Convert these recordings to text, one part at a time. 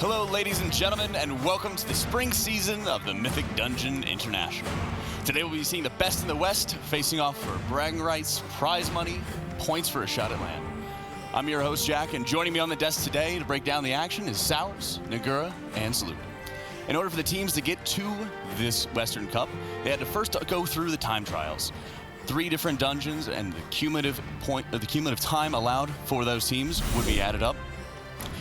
Hello, ladies and gentlemen, and welcome to the spring season of the Mythic Dungeon International. Today we'll be seeing the best in the West facing off for bragging rights, prize money, points for a shot at land. I'm your host, Jack, and joining me on the desk today to break down the action is Sours, Nagura, and Salute. In order for the teams to get to this Western Cup, they had to first go through the time trials. 3 different dungeons, and the cumulative time allowed for those teams would be added up.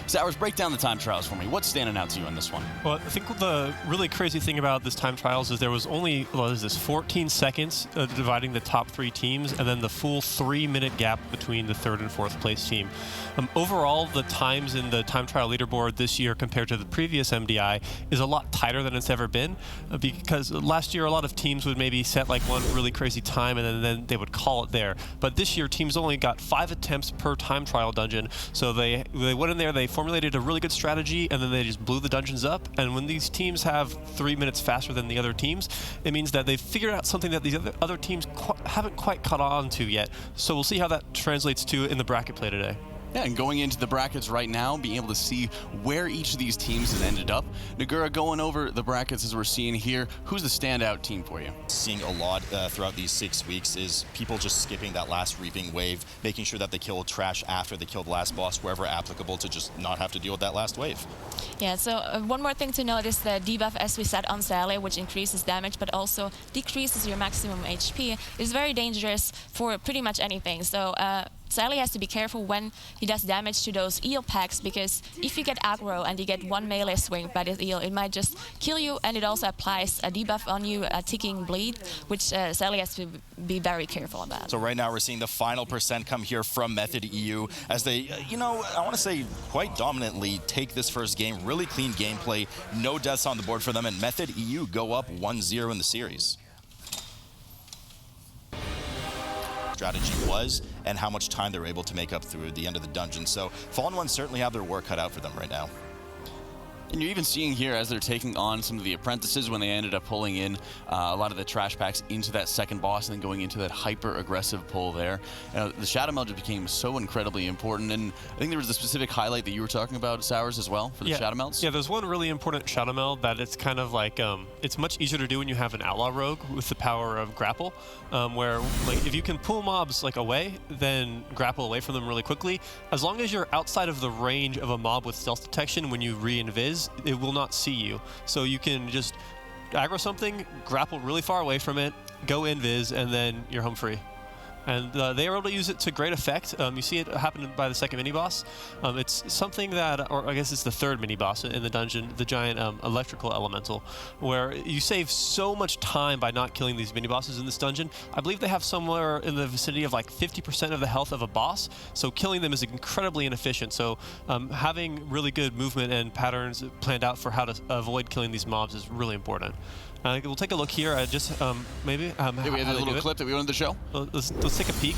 Sours, break down the time trials for me. What's standing out to you in this one? Well, I think the really crazy thing about this time trials is there was only, 14 seconds dividing the top 3 teams, and then the full 3-minute gap between the 3rd and 4th place team. Overall, the times in the time trial leaderboard this year compared to the previous MDI is a lot tighter than it's ever been, because last year a lot of teams would maybe set like one really crazy time and then they would call it there. But this year teams only got 5 attempts per time trial dungeon, so they went in there, they formulated a really good strategy, and then they just blew the dungeons up. And when these teams have 3 minutes faster than the other teams, it means that they've figured out something that these other teams haven't quite caught on to yet. So we'll see how that translates to in the bracket play today. Yeah, and going into the brackets right now, being able to see where each of these teams has ended up. Nagura, going over the brackets as we're seeing here, who's the standout team for you? Seeing a lot throughout these 6 weeks is people just skipping that last reaping wave, making sure that they kill trash after they kill the last boss, wherever applicable, to just not have to deal with that last wave. Yeah, so one more thing to note is the debuff, as we said, on Sally, which increases damage but also decreases your maximum HP, is very dangerous for pretty much anything. So Sally has to be careful when he does damage to those eel packs, because if you get aggro and you get 1 melee swing by this eel, it might just kill you, and it also applies a debuff on you, a ticking bleed, which Sally has to be very careful about. So right now we're seeing the final percent come here from Method EU as they, I want to say quite dominantly take this first game. Really clean gameplay, no deaths on the board for them, and Method EU go up 1-0 in the series. Strategy was and how much time they were able to make up through the end of the dungeon. So Fallen Ones certainly have their work cut out for them right now. And you're even seeing here as they're taking on some of the apprentices when they ended up pulling in a lot of the trash packs into that second boss and then going into that hyper-aggressive pull there. The Shadow Meld just became so incredibly important, and I think there was a specific highlight that you were talking about, Sours, as well, for the Shadow Melds. Yeah, there's one really important Shadow Meld that it's kind of like, it's much easier to do when you have an Outlaw Rogue with the power of Grapple, where like if you can pull mobs like away, then grapple away from them really quickly. As long as you're outside of the range of a mob with stealth detection when you re-invis, it will not see you. So you can just aggro something, grapple really far away from it, go invis, and then you're home free. And they are able to use it to great effect. You see it happen by the second mini-boss. It's something that, or I guess it's the 3rd mini-boss in the dungeon, the giant electrical elemental, where you save so much time by not killing these mini-bosses in this dungeon. I believe they have somewhere in the vicinity of like 50% of the health of a boss, so killing them is incredibly inefficient. So having really good movement and patterns planned out for how to avoid killing these mobs is really important. We'll take a look here at just maybe. We had a little clip that we wanted to show. Let's take a peek.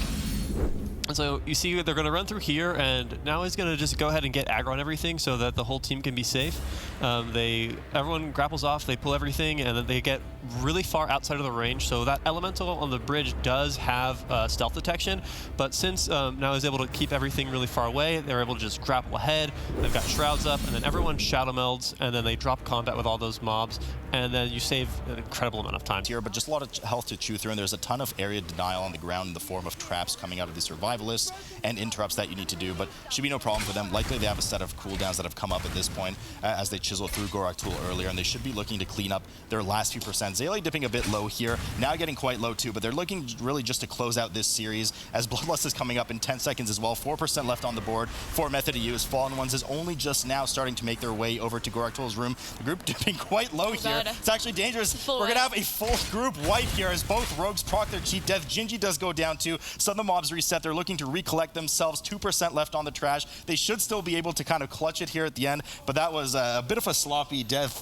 And so you see they're going to run through here, and now he's going to just go ahead and get aggro on everything so that the whole team can be safe. Everyone grapples off, they pull everything, and then they get really far outside of the range. So that elemental on the bridge does have stealth detection, but since now he's able to keep everything really far away, they're able to just grapple ahead. They've got shrouds up, and then everyone shadow melds, and then they drop combat with all those mobs, and then you save an incredible amount of time here. But just a lot of health to chew through, and there's a ton of area denial on the ground in the form of traps coming out of the survivalists and interrupts that you need to do, but should be no problem for them. Likely they have a set of cooldowns that have come up at this point as they chisel through Gorak Tool earlier, and they should be looking to clean up their last few percent. Zaylee dipping a bit low here, now getting quite low too, but they're looking really just to close out this series as Bloodlust is coming up in 10 seconds as well. 4% left on the board for Method EU as Fallen Ones is only just now starting to make their way over to Gorak Tool's room. The group dipping quite low here. It's actually dangerous. We're going to have a full group wipe here as both rogues proc their cheap death. Gingy does go down too. Some of the mobs reset. They're looking to recollect themselves. 2% left on the trash. They should still be able to kind of clutch it here at the end, but that was a bit of a sloppy death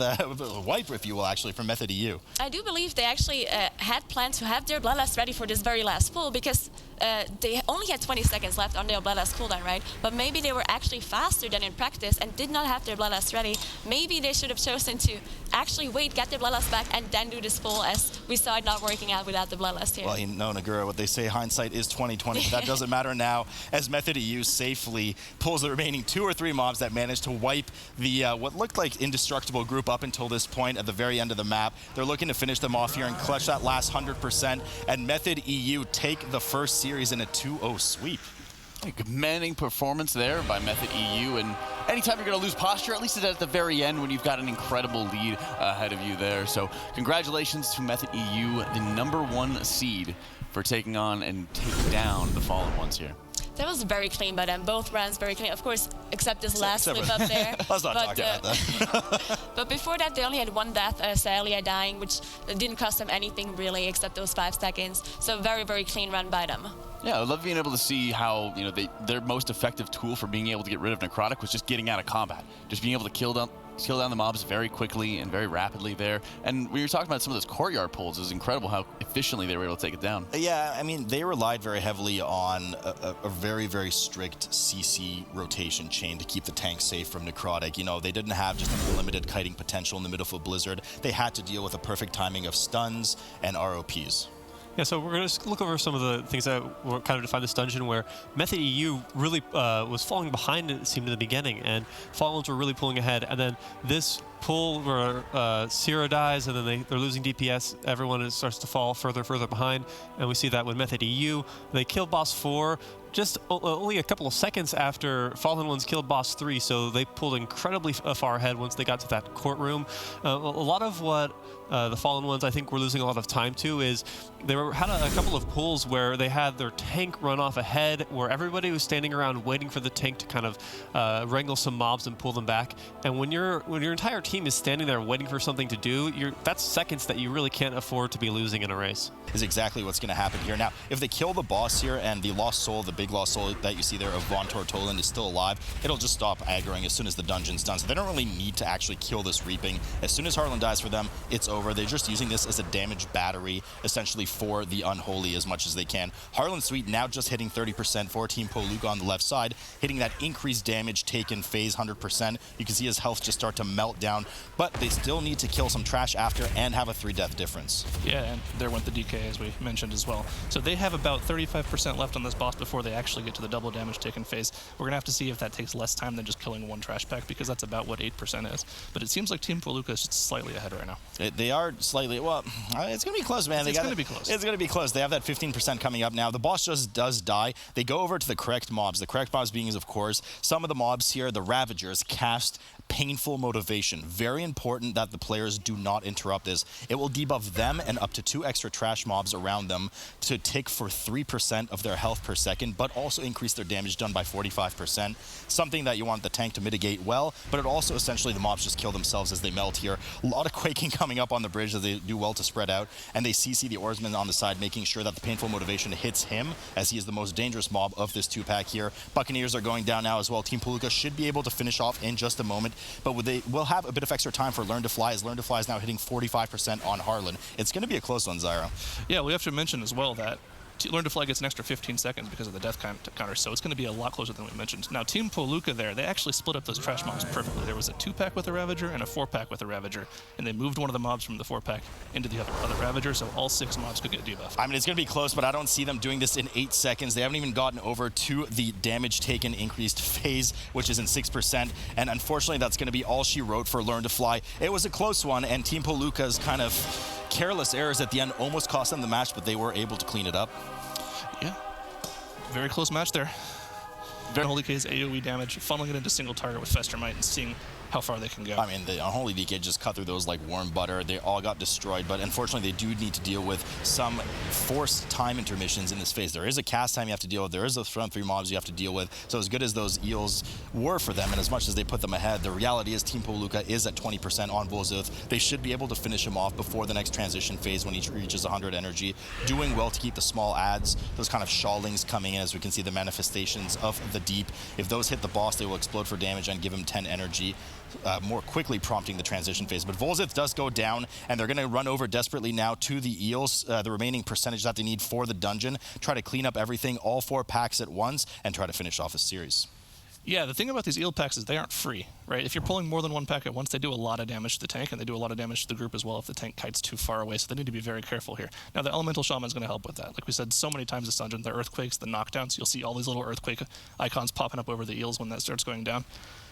wipe, if you will, actually, from Method EU. I do believe they actually had planned to have their Bloodlust ready for this very last pull, because they only had 20 seconds left on their Bloodlust cooldown, right? But maybe they were actually faster than in practice and did not have their Bloodlust ready. Maybe they should have chosen to actually wait, get their Bloodlust back, and then do this pull, as we saw it not working out without the Bloodlust here. Well, you know, Nagura, what they say, hindsight is 20/20. That doesn't matter now, as Method EU safely pulls the remaining 2 or 3 mobs that managed to wipe the what looked like indestructible group up until this point at the very end of the map. They're looking to finish them off here and clutch that last 100%, and Method EU take the first series in a 2-0 sweep. A commanding performance there by Mythic EU, and anytime you're going to lose posture, at least it's at the very end when you've got an incredible lead ahead of you there. So congratulations to Mythic EU, the #1 seed, for taking on and taking down the Fallen Ones here. That was very clean by them. Both runs very clean. Of course, except this last slip up there. Let's not talk about that. But before that, they only had 1 death, Salia dying, which didn't cost them anything really, except those 5 seconds. So very, very clean run by them. Yeah, I love being able to see how, you know, their most effective tool for being able to get rid of Necrotic was just getting out of combat. Just being able to kill down the mobs very quickly and very rapidly there. And when you're talking about some of those courtyard pulls, it was incredible how efficiently they were able to take it down. Yeah, I mean, they relied very heavily on a very, very strict CC rotation chain to keep the tank safe from Necrotic. You know, they didn't have just unlimited kiting potential in the middle of a Blizzard. They had to deal with a perfect timing of stuns and ROPs. Yeah, so we're going to look over some of the things that were kind of define this dungeon, where Method EU really was falling behind, it seemed, in the beginning, and Fallen Ones were really pulling ahead. And then this pull where Sierra dies, and then they're losing DPS, everyone starts to fall further behind. And we see that with Method EU. They kill Boss 4 just only a couple of seconds after Fallen Ones killed Boss 3, so they pulled incredibly far ahead once they got to that courtroom. A lot of what the Fallen Ones, I think, were losing a lot of time to is they had a couple of pulls where they had their tank run off ahead, where everybody was standing around waiting for the tank to kind of wrangle some mobs and pull them back. And when your entire team is standing there waiting for something to do, that's seconds that you really can't afford to be losing in a race. Is exactly what's going to happen here. Now, if they kill the boss here and the lost soul, the big lost soul that you see there of Von Tortolan is still alive, it'll just stop aggroing as soon as the dungeon's done. So they don't really need to actually kill this Reaping. As soon as Harlan dies for them, it's over. They're just using this as a damage battery, essentially, for the Unholy as much as they can. Harlan Sweet now just hitting 30% for Team Poluka on the left side, hitting that increased damage taken phase 100%. You can see his health just start to melt down, but they still need to kill some trash after and have a 3-death difference. Yeah, and there went the DK, as we mentioned as well. So they have about 35% left on this boss before they actually get to the double damage taken phase. We're going to have to see if that takes less time than just killing 1 trash pack, because that's about what 8% is. But it seems like Team Poluka is just slightly ahead right now. They are slightly, well, it's going to be close, man. It's going to be close. It's going to be close. They have that 15% coming up now. The boss just does die. They go over to the correct mobs. The correct mobs being, of course, some of the mobs here, the Ravagers, cast Painful Motivation. Very important that the players do not interrupt this. It will debuff them and up to 2 extra trash mobs around them to tick for 3% of their health per second, but also increase their damage done by 45%. Something that you want the tank to mitigate well, but it also essentially the mobs just kill themselves as they melt here. A lot of quaking coming up on the bridge as they do well to spread out, and they CC the Oarsman on the side, making sure that the Painful Motivation hits him, as he is the most dangerous mob of this 2-pack here. Buccaneers are going down now as well. Team Poluka should be able to finish off in just a moment, but they will have a bit of extra time for Learn to Fly, as Learn to Fly is now hitting 45% on Harlan. It's going to be a close one, Zyro. Yeah, we have to mention as well that Learn to Fly gets an extra 15 seconds because of the death counter, so it's going to be a lot closer than we mentioned. Now, Team Poluka there, they actually split up those trash mobs perfectly. There was a 2-pack with a Ravager and a 4-pack with a Ravager, and they moved one of the mobs from the 4-pack into the other Ravager, so all 6 mobs could get debuffed. I mean, it's going to be close, but I don't see them doing this in 8 seconds. They haven't even gotten over to the damage taken increased phase, which is in 6%, and unfortunately, that's going to be all she wrote for Learn to Fly. It was a close one, and Team Poluka's kind of careless errors at the end almost cost them the match, but they were able to clean it up. Yeah, very close match there. Unholy K's AoE damage, funneling it into single target with Fester Might and seeing how far they can go. I mean, the Unholy DK just cut through those like warm butter. They all got destroyed, but unfortunately they do need to deal with some forced time intermissions in this phase. There is a cast time you have to deal with. There is those front 3 mobs you have to deal with. So as good as those eels were for them, and as much as they put them ahead, the reality is Team Poluka is at 20% on Volzuth. They should be able to finish him off before the next transition phase when he reaches 100 energy. Doing well to keep the small adds, those kind of shawlings coming in, as we can see the manifestations of the deep. If those hit the boss, they will explode for damage and give him 10 energy. more quickly prompting the transition phase. But Volzith does go down, and they're going to run over desperately now to the Eels, the remaining percentage that they need for the dungeon, try to clean up everything, all 4 packs at once, and try to finish off a series. Yeah, the thing about these eel packs is they aren't free, right? If you're pulling more than 1 pack at once, they do a lot of damage to the tank, and they do a lot of damage to the group as well if the tank kites too far away, so they need to be very careful here. Now, the Elemental Shaman is going to help with that. Like we said so many times this dungeon, the earthquakes, the knockdowns, you'll see all these little earthquake icons popping up over the eels when that starts going down.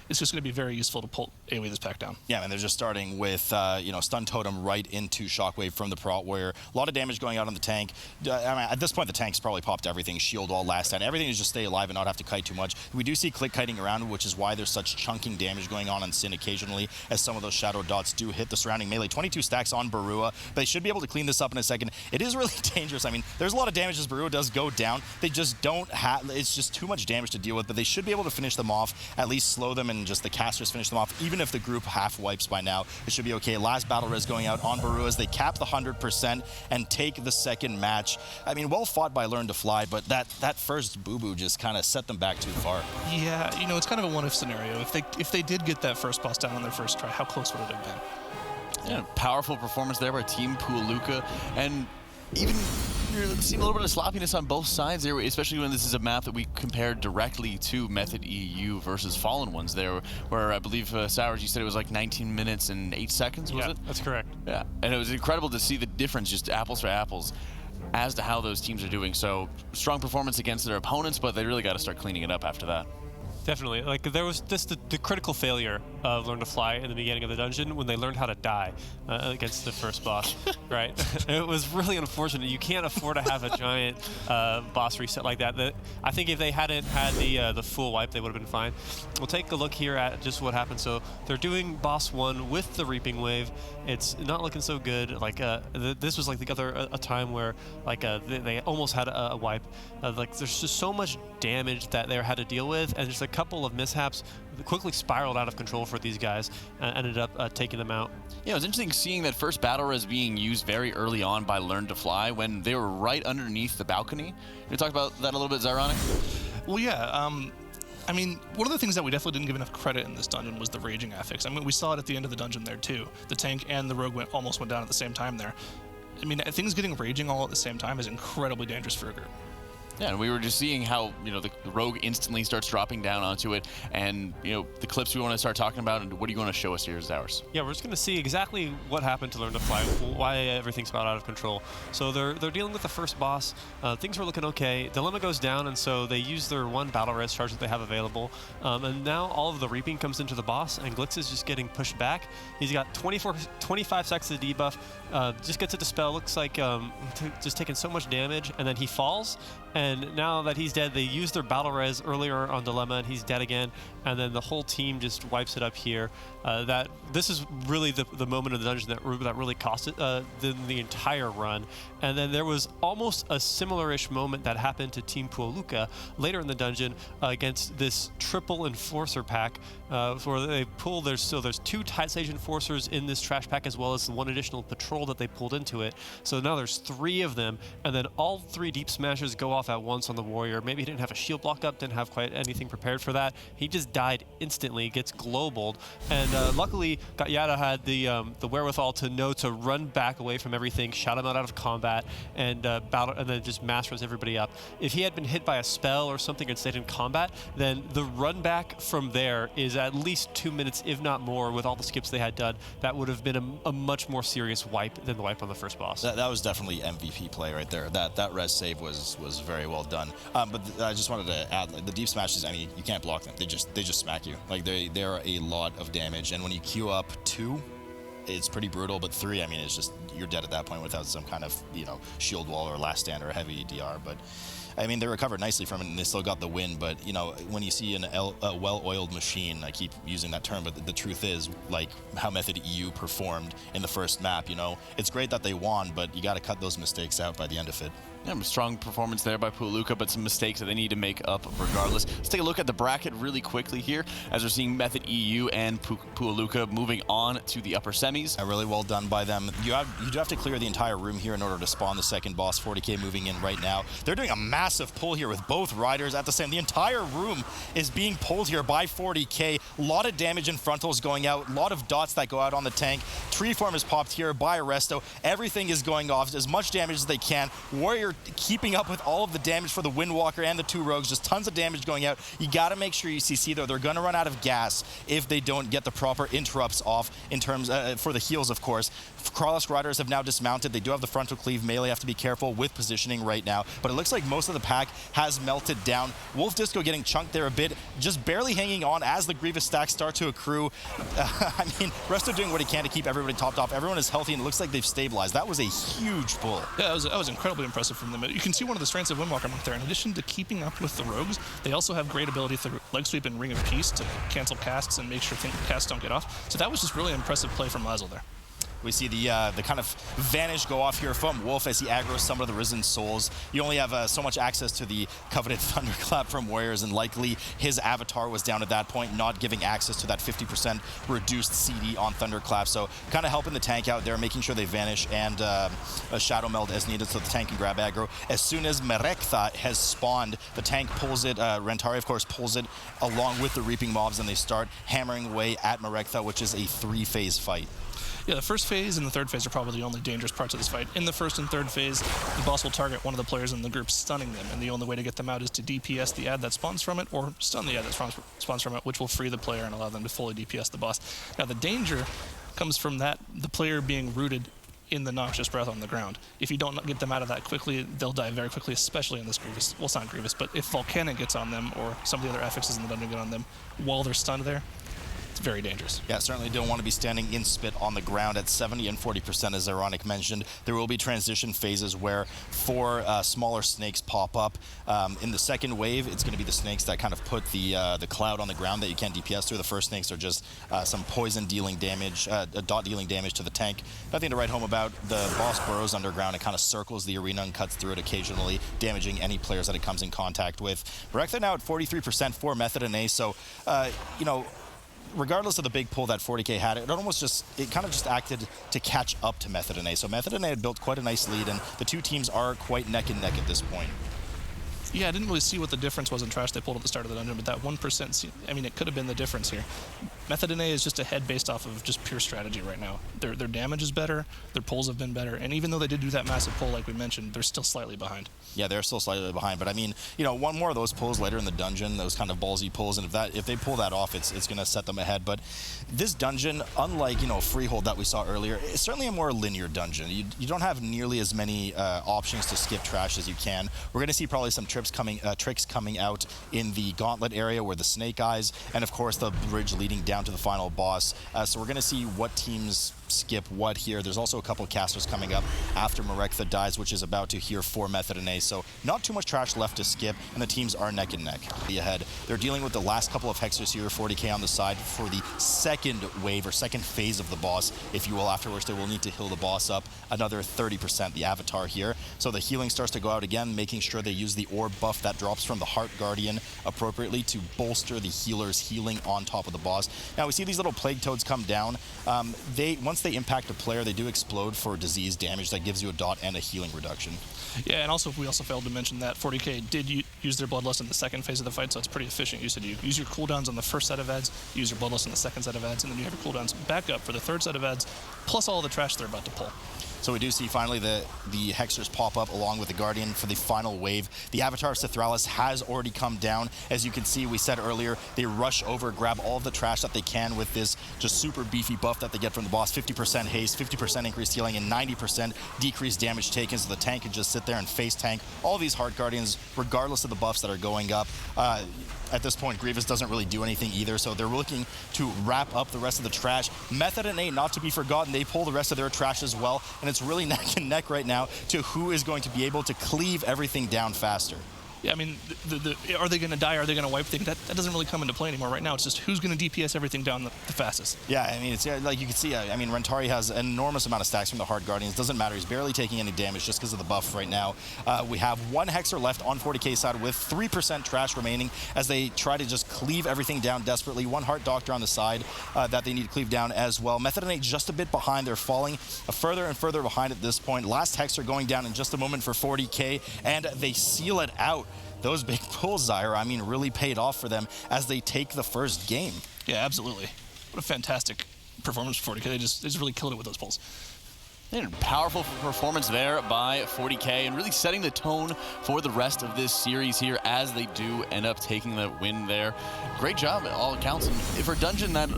It's just going to be very useful to pull AoE this pack down. Yeah, and they're just starting with, Stun Totem right into Shockwave from the Prot Warrior. A lot of damage going out on the tank. At this point, the tank's probably popped everything. Shield Wall, last stand. Everything is just stay alive and not have to kite too much. We do see click kiting around, which is why there's such chunking damage going on Sin occasionally, as some of those shadow dots do hit the surrounding melee. 22 stacks on Barua. They should be able to clean this up in a second. It is really dangerous. I mean, there's a lot of damage as Barua does go down. They just don't have, it's just too much damage to deal with, but they should be able to finish them off, at least slow them and just the casters finish them off. Even if the group half wipes by now, it should be okay. Last battle res going out on Barua as they cap the 100% and take the second match. I mean, well fought by Learn to Fly, but that first boo-boo just kind of set them back too far. Yeah, you know, it's kind of a what-if scenario. If they did get that first boss down on their first try, how close would it have been? Yeah, powerful performance there by Team Pulaluka, and even you're seeing a little bit of sloppiness on both sides there, especially when this is a map that we compared directly to Method EU versus Fallen Ones there, where I believe, Sowers, you said it was like 19 minutes and 8 seconds, was it? Yeah, that's correct. Yeah, and it was incredible to see the difference, just apples for apples, as to how those teams are doing. So, strong performance against their opponents, but they really got to start cleaning it up after that. Definitely. Like, there was just the critical failure of Learn to Fly in the beginning of the dungeon when they learned how to die against the first boss, right? It was really unfortunate. You can't afford to have a giant boss reset like that. I think if they hadn't had the full wipe, they would have been fine. We'll take a look here at just what happened. So they're doing boss 1 with the Reaping Wave. It's not looking so good. Like, this was like the other a time where like they almost had a wipe. Like, there's just so much damage that they had to deal with, and just a couple of mishaps quickly spiraled out of control for these guys and ended up taking them out. Yeah, it was interesting seeing that first battle res being used very early on by Learn to Fly when they were right underneath the balcony. You talk about that a little bit, Zyronic? Well, yeah. I mean, one of the things that we definitely didn't give enough credit in this dungeon was the Raging Affix. I mean, we saw it at the end of the dungeon there, too. The tank and the rogue almost went down at the same time there. I mean, things getting Raging all at the same time is incredibly dangerous for a group. Yeah, and we were just seeing how, the rogue instantly starts dropping down onto it, and, the clips we want to start talking about, and what are you going to show us here is ours. Yeah, we're just going to see exactly what happened to Learn to Fly, why everything's about out of control. So they're dealing with the first boss. Things were looking okay. Dilemma goes down, and so they use their 1 battle res charge that they have available. And now all of the Reaping comes into the boss, and Glix is just getting pushed back. He's got 25 seconds of debuff, just gets a dispel. Looks like just taking so much damage, and then he falls. And now that he's dead, they used their battle res earlier on Dilemma, and he's dead again. And then the whole team just wipes it up here. This is really the moment of the dungeon that really cost it the entire run. And then there was almost a similar-ish moment that happened to Team Pulaluka later in the dungeon against this triple Enforcer pack, where they pull. There's 2 Tide Sage Enforcers in this trash pack, as well as the 1 additional patrol that they pulled into it. So now there's 3 of them, and then all 3 Deep Smashers go off at once on the Warrior. Maybe he didn't have a shield block up, didn't have quite anything prepared for that. He just died instantly, gets globaled, and luckily Gatyada had the wherewithal to know to run back away from everything, shout him out of combat, and then just mass res everybody up. If he had been hit by a spell or something and stayed in combat, then the run back from there is at least 2 minutes, if not more, with all the skips they had done. That would have been a much more serious wipe than the wipe on the first boss. That was definitely MVP play right there. That res save was very well done. But I just wanted to add, like, the deep smashes, I mean, you can't block them. They just smack you. Like, they're a lot of damage, and when you queue up 2, it's pretty brutal, but 3, I mean, it's just, you're dead at that point without some kind of, shield wall or last stand or heavy DR. But I mean, they recovered nicely from it, and they still got the win. But, when you see a well-oiled machine, I keep using that term, but the truth is, like, how Method EU performed in the first map, it's great that they won, but you got to cut those mistakes out by the end of it. Yeah, strong performance there by Pulaluka, but some mistakes that they need to make up regardless. Let's take a look at the bracket really quickly here, as we're seeing Method EU and Pulaluka moving on to the upper semis. Really well done by them. You do have to clear the entire room here in order to spawn the second boss. 40k moving in right now. They're doing a massive massive pull here with both riders at the same. The entire room is being pulled here by 40k. A lot of damage in frontals going out, a lot of dots that go out on the tank. Tree form is popped here by Arresto. Everything is going off, as much damage as they can. Warrior keeping up with all of the damage for the Windwalker and the 2 rogues. Just tons of damage going out. You got to make sure UCC, though, they're going to run out of gas if they don't get the proper interrupts off in terms for the heals, of course. Karlos riders have now dismounted. They do have the frontal cleave. Melee have to be careful with positioning right now, but it looks like most of the pack has melted down. Wolf Disco getting chunked there a bit, just barely hanging on as the Grievous stacks start to accrue. I mean, Resto doing what he can to keep everybody topped off. Everyone is healthy, and it looks like they've stabilized. That was a huge pull. Yeah, that was incredibly impressive from them. You can see one of the strengths of Windwalker up there. In addition to keeping up with the rogues, they also have great ability through leg sweep and Ring of Peace to cancel casts and make sure casts don't get off. So that was just really impressive play from Lazzle there. We see the kind of vanish go off here from Wolf as he aggroes some of the Risen Souls. You only have so much access to the coveted Thunderclap from Warriors, and likely his avatar was down at that point, not giving access to that 50% reduced CD on Thunderclap. So kind of helping the tank out there, making sure they vanish, and a Shadow Meld as needed so the tank can grab aggro. As soon as Merektha has spawned, the tank pulls it, Rentari of course pulls it along with the Reaping Mobs, and they start hammering away at Merektha, which is a 3-phase fight. Yeah, the first phase and the third phase are probably the only dangerous parts of this fight. In the first and third phase, the boss will target one of the players in the group, stunning them, and the only way to get them out is to DPS the ad that spawns from it, or stun the ad that spawns from it, which will free the player and allow them to fully DPS the boss. Now, the danger comes from the player being rooted in the Noxious Breath on the ground. If you don't get them out of that quickly, they'll die very quickly, especially in this Grievous. Well, it's not Grievous, but if Volcanic gets on them, or some of the other affixes in the dungeon get on them while they're stunned there, very dangerous. Yeah, certainly don't want to be standing in spit on the ground at 70 and 40%, as Ironic mentioned. There will be transition phases where 4 smaller snakes pop up. In the second wave, it's going to be the snakes that kind of put the cloud on the ground that you can't DPS through. The first snakes are just some poison dealing damage, dot dealing damage to the tank. Nothing to write home about. The boss burrows underground and kind of circles the arena and cuts through it occasionally, damaging any players that it comes in contact with. Merektha now at 43% for Method and A, so, you know, regardless of the big pull that 40k had, it kind of just acted to catch up to Method and A. So Method and A had built quite a nice lead, and the two teams are quite neck and neck at this point. Yeah, I didn't really see what the difference was in trash they pulled at the start of the dungeon, but that 1%, I mean, it could have been the difference here. Method and A is just ahead based off of just pure strategy right now. Their damage is better, their pulls have been better, and even though they did do that massive pull like we mentioned, they're still slightly behind. Yeah, they're still slightly behind, but I mean, you know, one more of those pulls later in the dungeon, those kind of ballsy pulls, and if they pull that off, it's going to set them ahead. But this dungeon, unlike, you know, Freehold that we saw earlier, it's certainly a more linear dungeon. You don't have nearly as many options to skip trash as you can. We're going to see probably some tricks coming out in the Gauntlet area where the Snake Eyes, and of course the bridge leading down to the final boss. So we're going to see what teams skip what here. There's also a couple of casters coming up after Merektha dies, which is about to here for Method and A. So not too much trash left to skip, and the teams are neck and neck. Ahead, they're dealing with the last couple of hexers here, 40k on the side for the second wave or second phase of the boss, if you will. After which they will need to heal the boss up another 30%, the avatar here. So the healing starts to go out again, making sure they use the orb buff that drops from the Heart Guardian appropriately to bolster the healer's healing on top of the boss. Now we see these little plague toads come down. Once they impact a player, they do explode for disease damage that gives you a dot and a healing reduction. Yeah, and also we also failed to mention that 40k did use their Bloodlust in the second phase of the fight, so it's pretty efficient usage. You use your cooldowns on the first set of ads, you use your Bloodlust in the second set of ads, and then you have your cooldowns back up for the third set of ads, plus all the trash they're about to pull. So we do see finally the Hexers pop up along with the Guardian for the final wave. The Avatar of Sithralis has already come down. As you can see, we said earlier, they rush over, grab all of the trash that they can with this just super beefy buff that they get from the boss. 50% haste, 50% increased healing, and 90% decreased damage taken, so the tank can just sit there and face tank all these Heart Guardians, regardless of the buffs that are going up. At this point, Grievous doesn't really do anything either, so they're looking to wrap up the rest of the trash. Method and A, not to be forgotten, they pull the rest of their trash as well, and it's really neck and neck right now to who is going to be able to cleave everything down faster. Yeah, I mean, are they going to die? Are they going to wipe things? That doesn't really come into play anymore. Right now, it's just who's going to DPS everything down the fastest. Yeah, I mean, it's like you can see, I mean, Rentari has an enormous amount of stacks from the Hard Guardians. Doesn't matter. He's barely taking any damage just because of the buff right now. We have one Hexer left on 40k side with 3% trash remaining as they try to just cleave everything down desperately. One Heart Doctor on the side that they need to cleave down as well. Method and A just a bit behind. They're falling further and further behind at this point. Last Hexer going down in just a moment for 40k, and they seal it out. Those big pulls, Zyra, I mean, really paid off for them as they take the first game. Yeah, absolutely. What a fantastic performance for 40k. They just really killed it with those pulls. And powerful performance there by 40k and really setting the tone for the rest of this series here as they do end up taking the win there. Great job at all accounts. And for a dungeon that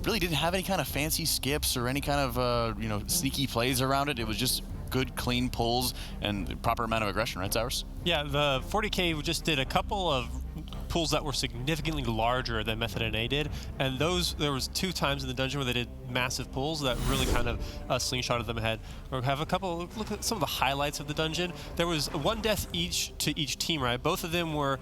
really didn't have any kind of fancy skips or any kind of, you know, sneaky plays around it, it was just good, clean pulls and the proper amount of aggression, right, Cyrus? Yeah, the 40k just did a couple of pools that were significantly larger than Method NA did, and there was 2 times in the dungeon where they did massive pools that really kind of slingshotted them ahead. We'll have a couple, look at some of the highlights of the dungeon. There was 1 death each to each team, right? Both of them were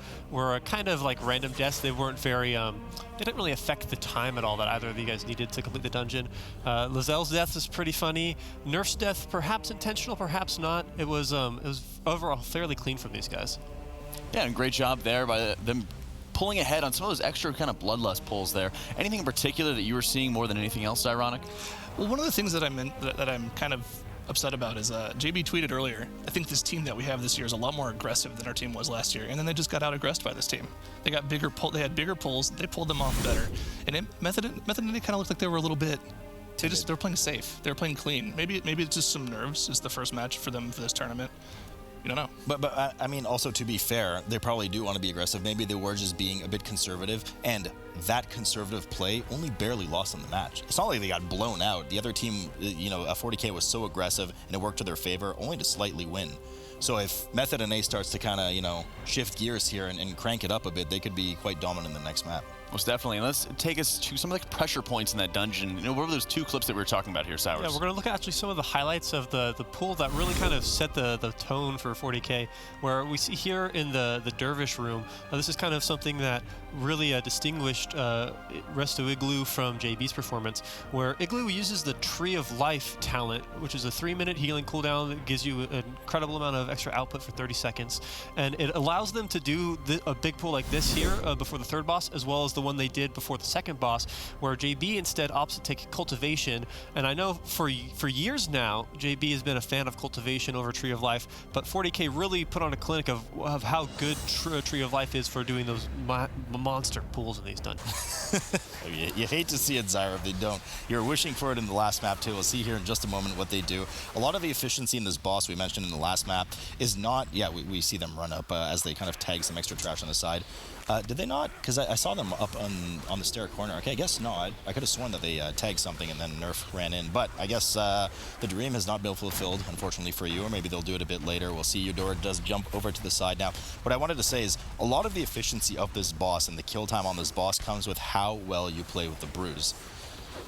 kind of like random deaths. They weren't very, they didn't really affect the time at all that either of you guys needed to complete the dungeon. Lazelle's death is pretty funny. Nerf's death, perhaps intentional, perhaps not. It was overall fairly clean from these guys. Yeah, and great job there by them pulling ahead on some of those extra kind of bloodlust pulls there. Anything in particular that you were seeing more than anything else, Ironic? Well, one of the things that I'm kind of upset about is JB tweeted earlier, I think this team that we have this year is a lot more aggressive than our team was last year, and then they just got out-aggressed by this team. They got bigger they had bigger pulls, they pulled them off better, and Method they kind of looked like they were a little bit, they were playing safe, they were playing clean. Maybe it's just some nerves. It's the first match for them for this tournament. You don't know. But I mean, also to be fair, they probably do want to be aggressive. Maybe they were just being a bit conservative, and that conservative play only barely lost them the match. It's not like they got blown out. The other team, you know, 40k was so aggressive, and it worked to their favor, only to slightly win. So if Method and A starts to kind of, you know, shift gears here and crank it up a bit, they could be quite dominant in the next map. Most definitely. And let's take us to some of the pressure points in that dungeon. You know, what were those 2 clips that we were talking about here, Cyrus? Yeah, we're going to look at actually some of the highlights of the pool that really kind of set the tone for 40k, where we see here in the Dervish room, this is kind of something that really distinguished Resto Igloo from JB's performance, where Igloo uses the Tree of Life talent, which is a 3-minute healing cooldown that gives you an incredible amount of extra output for 30 seconds. And it allows them to do a big pool like this here before the 3rd boss, as well as the one they did before the 2nd boss, where JB instead opts to take Cultivation. And I know for years now, JB has been a fan of Cultivation over Tree of Life, but 40k really put on a clinic of how good Tree of Life is for doing those monster pools in these dungeons. You hate to see it, Zyra, if they don't. You're wishing for it in the last map, too. We'll see here in just a moment what they do. A lot of the efficiency in this boss we mentioned in the last map is not, yeah, we see them run up as they kind of tag some extra trash on the side. Did they not? Because I saw them up on the stair corner. Okay, I guess not. I could have sworn that they tagged something and then Nerf ran in. But I guess the dream has not been fulfilled, unfortunately for you, or maybe they'll do it a bit later. We'll see. Eudora does jump over to the side now. What I wanted to say is a lot of the efficiency of this boss and the kill time on this boss comes with how well you play with the brews.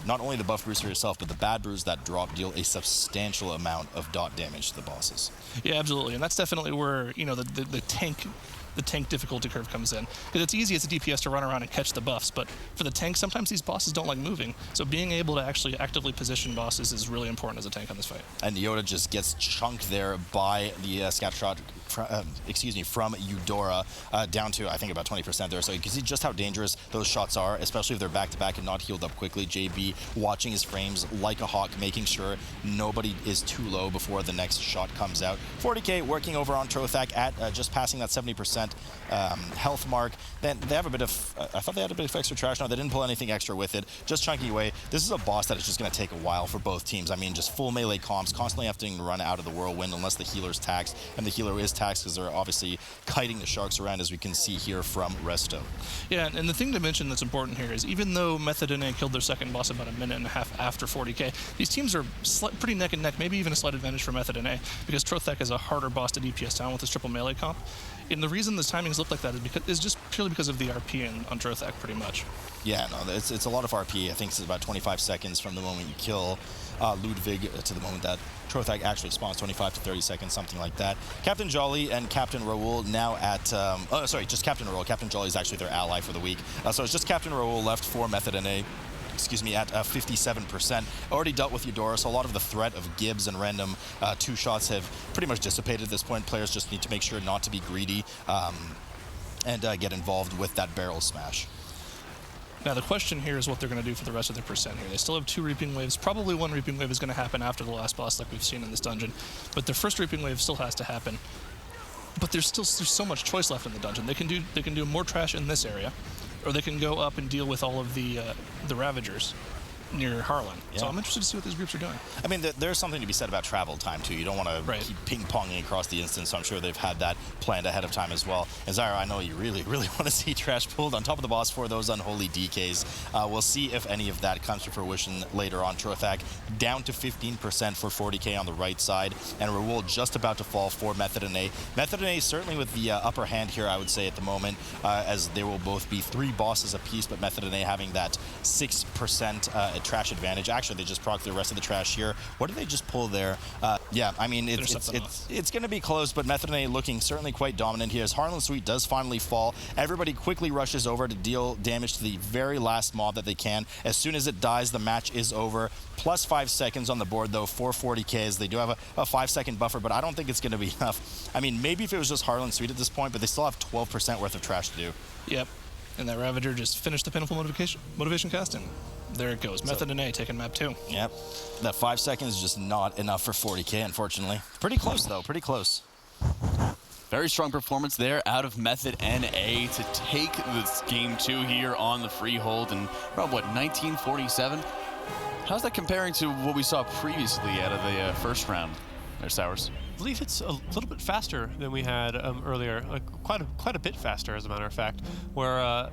Not only the buff brews for yourself, but the bad brews that drop deal a substantial amount of dot damage to the bosses. Yeah, absolutely. And that's definitely where, you know, the tank difficulty curve comes in. Because it's easy as a DPS to run around and catch the buffs, but for the tank, sometimes these bosses don't like moving. So being able to actually actively position bosses is really important as a tank on this fight. And Yoda just gets chunked there by the scat shot, from Eudora down to, I think, about 20% there. So you can see just how dangerous those shots are, especially if they're back-to-back and not healed up quickly. JB watching his frames like a hawk, making sure nobody is too low before the next shot comes out. 40k working over on Trothak at just passing that 70% health mark. Then they have a bit of, I thought they had a bit of extra trash. No, they didn't pull anything extra with it. Just chunking away. This is a boss that is just going to take a while for both teams. I mean, just full melee comps, constantly having to run out of the whirlwind unless the healer's taxed, and the healer is taxed because they're obviously kiting the sharks around, as we can see here from Resto. Yeah, and the thing to mention that's important here is even though Method NA killed their 2nd boss about a minute and a half after 40k, these teams are pretty neck and neck, maybe even a slight advantage for Method NA, because Trothek is a harder boss to DPS down with his triple melee comp. And the reason the timings look like that is just purely because of the RP on Drothak, pretty much. Yeah, no, it's a lot of RP. I think it's about 25 seconds from the moment you kill Ludwig to the moment that Drothak actually spawns, 25 to 30 seconds, something like that. Captain Jolly and Captain Raoul now at, just Captain Raoul. Captain Jolly is actually their ally for the week. So it's just Captain Raoul left for Method NA. Excuse me, at 57%. Already dealt with Eudora, so a lot of the threat of Gibbs and random two shots have pretty much dissipated at this point. Players just need to make sure not to be greedy and get involved with that barrel smash. Now the question here is what they're going to do for the rest of their percent here. They still have 2 Reaping Waves. Probably 1 Reaping Wave is going to happen after the last boss like we've seen in this dungeon. But their first Reaping Wave still has to happen. But there's so much choice left in the dungeon. They can do more trash in this area, or they can go up and deal with all of the Ravagers near Harlan. Yeah. So I'm interested to see what these groups are doing. I mean, there's something to be said about travel time, too. You don't want to keep ping-ponging across the instance, so I'm sure they've had that planned ahead of time as well. And Zyra, I know you really, really want to see trash pulled on top of the boss for those unholy DKs. We'll see if any of that comes to fruition later on. Drothak down to 15% for 40k on the right side, and Raoul just about to fall for Method NA. Method NA certainly with the upper hand here, I would say, at the moment, as they will both be 3 bosses apiece, but Method NA having that 6% trash advantage. Actually, they just proc the rest of the trash here. What did they just pull there? Yeah, I mean, it's going to be close, but Method NA looking certainly quite dominant here as Harlan Sweet does finally fall. Everybody quickly rushes over to deal damage to the very last mob that they can. As soon as it dies, the match is over. Plus 5 seconds on the board, though, for 40Ks. They do have a 5-second buffer, but I don't think it's going to be enough. I mean, maybe if it was just Harlan Sweet at this point, but they still have 12% worth of trash to do. Yep. And that Ravager just finished the Pinniful motivation casting. There it goes. Method NA taking map 2. Yep. That 5 seconds is just not enough for 40k, unfortunately. Pretty close, though. Pretty close. Very strong performance there out of Method NA to take this game 2 here on the Freehold in around, what, 1947? How's that comparing to what we saw previously out of the first round there, Sours? I believe it's a little bit faster than we had earlier, quite a bit faster, as a matter of fact, where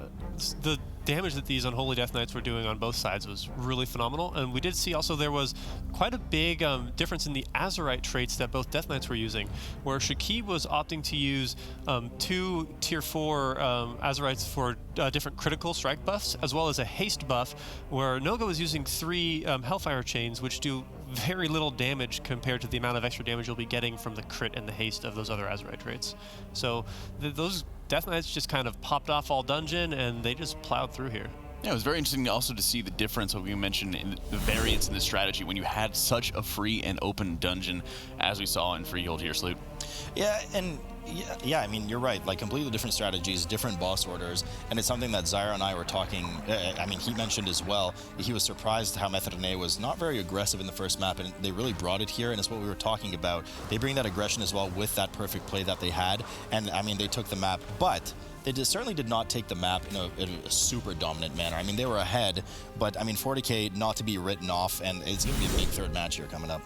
the damage that these Unholy Death Knights were doing on both sides was really phenomenal. And we did see also there was quite a big difference in the Azerite traits that both Death Knights were using, where Shakib was opting to use 2 tier 4 Azerites for different critical strike buffs, as well as a haste buff, where Noga was using 3 Hellfire chains, which do very little damage compared to the amount of extra damage you'll be getting from the crit and the haste of those other Azerite traits. So those Death Knights just kind of popped off all dungeon, and they just plowed through here. Yeah, it was very interesting also to see the difference, what we mentioned, in the variance in the strategy when you had such a free and open dungeon as we saw in Freehold here, Salute. Yeah, and yeah, I mean, you're right. Like, completely different strategies, different boss orders, and it's something that Zyra and I were talking. I mean, he mentioned as well. He was surprised how Method NA was not very aggressive in the first map, and they really brought it here. And it's what we were talking about. They bring that aggression as well with that perfect play that they had, and I mean, they took the map, but they certainly did not take the map in a super dominant manner. I mean, they were ahead, but I mean, 40k not to be written off, and it's going to be a big third match here coming up.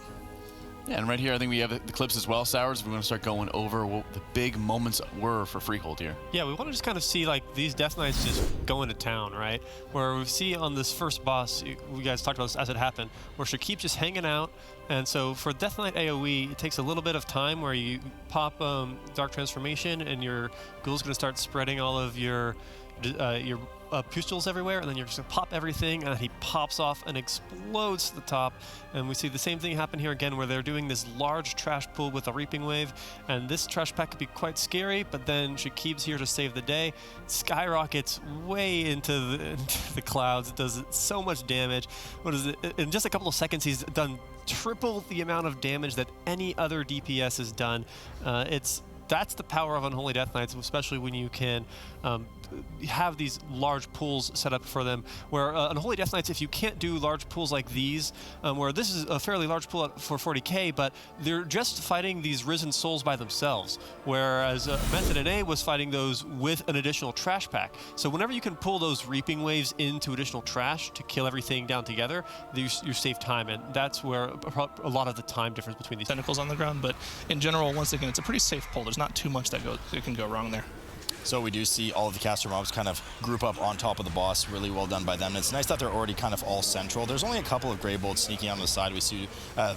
Yeah, and right here, I think we have the clips as well, Sours. We're going to start going over what the big moments were for Freehold here. Yeah, we want to just kind of see, like, these Death Knights just going to town, right? Where we see on this first boss, we guys talked about this as it happened, where Shakib's just hanging out. And so for Death Knight AoE, it takes a little bit of time where you pop Dark Transformation, and your ghoul's going to start spreading all of your pustules everywhere, and then you're just gonna pop everything, and he pops off and explodes to the top. And we see the same thing happen here again, where they're doing this large trash pool with a Reaping Wave, and this trash pack could be quite scary, but then Shakib's here to save the day, skyrockets way into the clouds, does so much damage. What is it? In just a couple of seconds, he's done triple the amount of damage that any other DPS has done. That's the power of Unholy Death Knights, especially when you can have these large pools set up for them, where Unholy Death Knights, if you can't do large pools like these, where this is a fairly large pool for 40k, but they're just fighting these risen souls by themselves, whereas Method NA was fighting those with an additional trash pack. So whenever you can pull those Reaping Waves into additional trash to kill everything down together, you save time, and that's where a lot of the time difference between these tentacles on the ground. But in general, once again, it's a pretty safe pull. There's not too much that can go wrong there. So we do see all of the caster mobs kind of group up on top of the boss. Really well done by them. And it's nice that they're already kind of all central. There's only a couple of Grey Bolts sneaking on the side. We see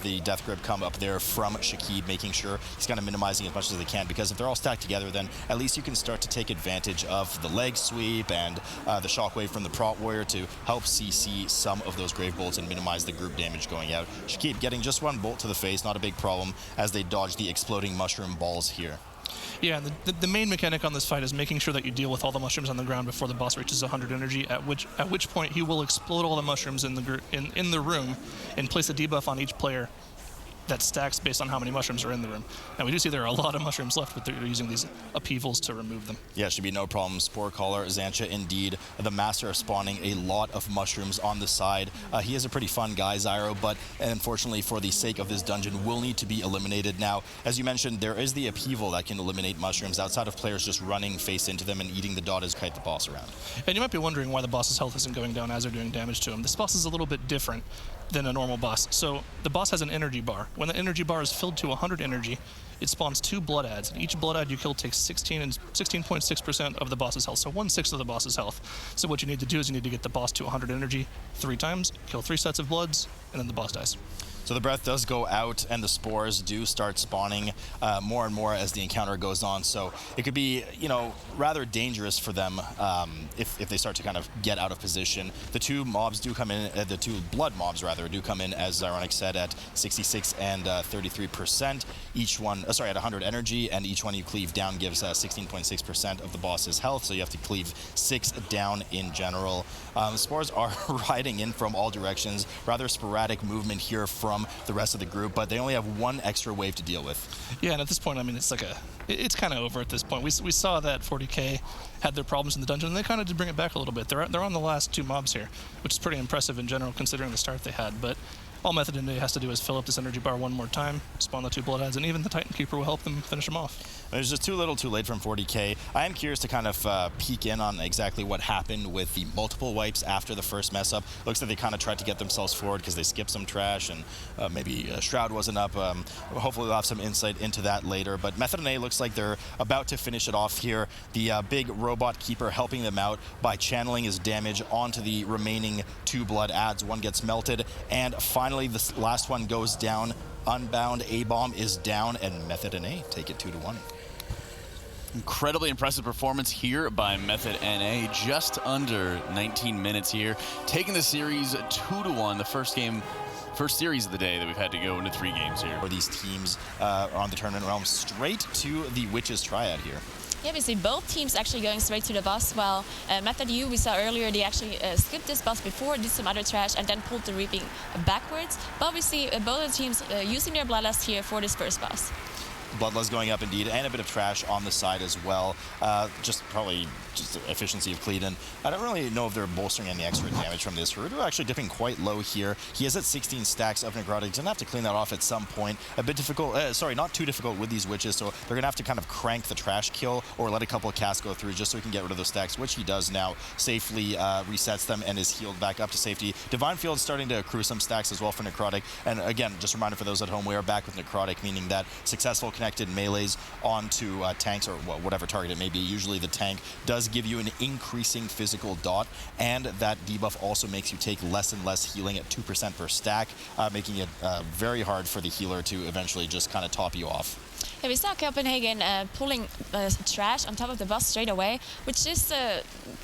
the Death Grip come up there from Shakib, making sure he's kind of minimizing as much as they can, because if they're all stacked together, then at least you can start to take advantage of the leg sweep and the shockwave from the Prot Warrior to help CC some of those Grave Bolts and minimize the group damage going out. Shakib getting just one bolt to the face, not a big problem, as they dodge the exploding mushroom balls here. Yeah, the main mechanic on this fight is making sure that you deal with all the mushrooms on the ground before the boss reaches 100 energy, at which point he will explode all the mushrooms in the room and place a debuff on each player that stacks based on how many mushrooms are in the room. And we do see there are a lot of mushrooms left, but they're using these upheavals to remove them. Yeah, should be no problem. Spore Caller, Xancha, indeed, the master of spawning a lot of mushrooms on the side. He is a pretty fun guy, Zyro, but unfortunately for the sake of this dungeon, will need to be eliminated. Now, as you mentioned, there is the upheaval that can eliminate mushrooms outside of players just running face into them and eating the dot as kite the boss around. And you might be wondering why the boss's health isn't going down as they're doing damage to him. This boss is a little bit different than a normal boss. So the boss has an energy bar. When the energy bar is filled to 100 energy, it spawns 2 blood adds. And each blood add you kill takes 16.6% of the boss's health, so 1/6 of the boss's health. So what you need to do is you need to get the boss to 100 energy 3 times, kill 3 sets of bloods, and then the boss dies. So the breath does go out, and the spores do start spawning more and more as the encounter goes on. So it could be, rather dangerous for them if they start to kind of get out of position. The 2 mobs do come in, the 2 blood mobs rather, do come in, as Zyronic said, at 66 and 33%. Each one, at 100 energy, and each one you cleave down gives 16.6% of the boss's health. So you have to cleave 6 down in general. The spores are riding in from all directions. Rather sporadic movement here from the rest of the group, but they only have 1 extra wave to deal with. Yeah, and at this point, I mean, it's kind of over at this point. We saw that 40k had their problems in the dungeon, and they kind of did bring it back a little bit. They're on the last 2 mobs here, which is pretty impressive in general considering the start they had. But all Method has to do is fill up this energy bar one more time, spawn the 2 blood adds, and even the Titan Keeper will help them finish them off. There's just too little too late from 40k. I am curious to kind of peek in on exactly what happened with the multiple wipes after the first mess up. Looks like they kind of tried to get themselves forward because they skipped some trash, and maybe Shroud wasn't up. Hopefully we'll have some insight into that later. But Method looks like they're about to finish it off here. The big robot keeper helping them out by channeling his damage onto the remaining 2 blood adds. 1 gets melted, and finally the last one goes down. Unbound A-Bomb is down, and Method NA take it 2-1. Incredibly impressive performance here by Method NA, just under 19 minutes here, taking the series 2-1, the first series of the day that we've had to go into 3 games here. Where these teams are on the tournament realm, straight to the Witches Triad here. Yeah, we see both teams actually going straight to the boss, while Method U, we saw earlier, they actually skipped this boss before, did some other trash, and then pulled the Reaping backwards. But we see both of the teams using their Bloodlust here for this first boss. Bloodlust going up indeed, and a bit of trash on the side as well. Probably just efficiency of Cleedon. I don't really know if they're bolstering any extra damage from this. Haruto actually dipping quite low here. He is at 16 stacks of Necrotic. He's going to have to clean that off at some point. A bit difficult, not too difficult with these Witches, so they're going to have to kind of crank the trash kill or let a couple of casts go through just so he can get rid of those stacks, which he does now. Safely resets them and is healed back up to safety. Divine Field's starting to accrue some stacks as well for Necrotic. And again, just a reminder for those at home, we are back with Necrotic, meaning that successful connected melees onto tanks or whatever target it may be. Usually the tank does give you an increasing physical dot, and that debuff also makes you take less and less healing at 2% per stack, making it very hard for the healer to eventually just kind of top you off. Yeah, we saw Copenhagen pulling trash on top of the boss straight away, which is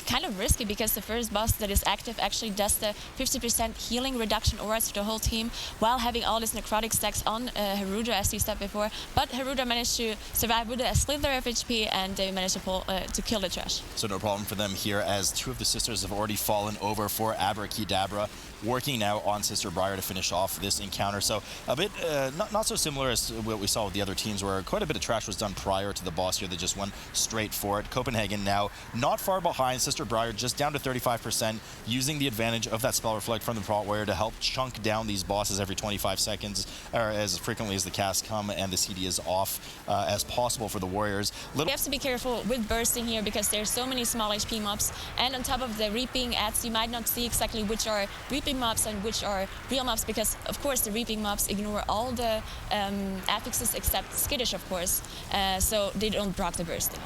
kind of risky because the first boss that is active actually does the 50% healing reduction auras to the whole team while having all these necrotic stacks on Haruda, as you said before. But Haruda managed to survive with a slither of HP, and they managed to kill the trash. So no problem for them here, as 2 of the sisters have already fallen over for ABRAKEYDABRA, working now on Sister Briar to finish off this encounter. So a bit not so similar as what we saw with the other teams, where quite a bit of trash was done prior to the boss here. They just went straight for it. Copenhagen now not far behind. Sister Briar just down to 35%, using the advantage of that Spell Reflect from the Prot Warrior to help chunk down these bosses every 25 seconds, or as frequently as the casts come and the CD is off as possible for the Warriors. We have to be careful with bursting here because there's so many small HP mobs, and on top of the Reaping adds, you might not see exactly which are Reaping mobs and which are real mobs, because of course the Reaping mobs ignore all the affixes except Skittish, of course, so they don't proc the bursting.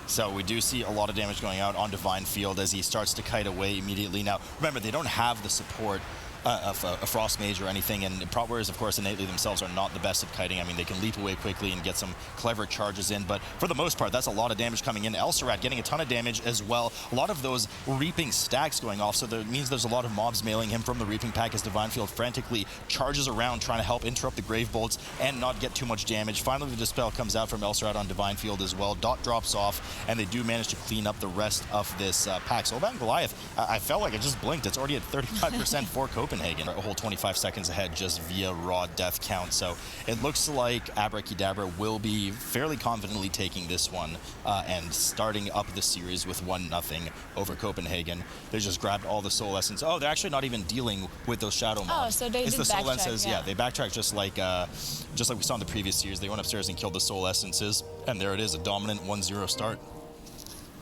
So we do see a lot of damage going out on Divine Field as he starts to kite away immediately. Now, remember, they don't have the support of a Frost Mage or anything, and Prot Warriors, of course, innately themselves are not the best at kiting. I mean, they can leap away quickly and get some clever charges in, but for the most part, that's a lot of damage coming in. Elsarat getting a ton of damage as well. A lot of those reaping stacks going off, so that means there's a lot of mobs mailing him from the reaping pack as Divine Field frantically charges around, trying to help interrupt the Grave Bolts and not get too much damage. Finally, the Dispel comes out from Elsarat on Divine Field as well. Dot drops off, and they do manage to clean up the rest of this pack. So Soulbound Goliath, I felt like it just blinked. It's already at 35% for Copenhagen. A whole 25 seconds ahead just via raw death count. So it looks like ABRAKEYDABRA will be fairly confidently taking this one and starting up the series with 1-0 over Copenhagen. They just grabbed all the Soul Essence. Oh, they're actually not even dealing with those Shadow mobs. Oh, so they it's did the Soul backtrack, Essences, yeah, they backtracked just like we saw in the previous series. They went upstairs and killed the Soul Essences, and there it is, a dominant 1-0 start.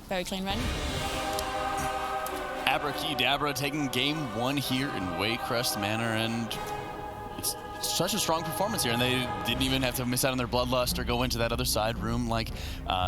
Very clean run. ABRAKEYDABRA taking game 1 here in Waycrest Manor, and it's such a strong performance here, and they didn't even have to miss out on their Bloodlust or go into that other side room like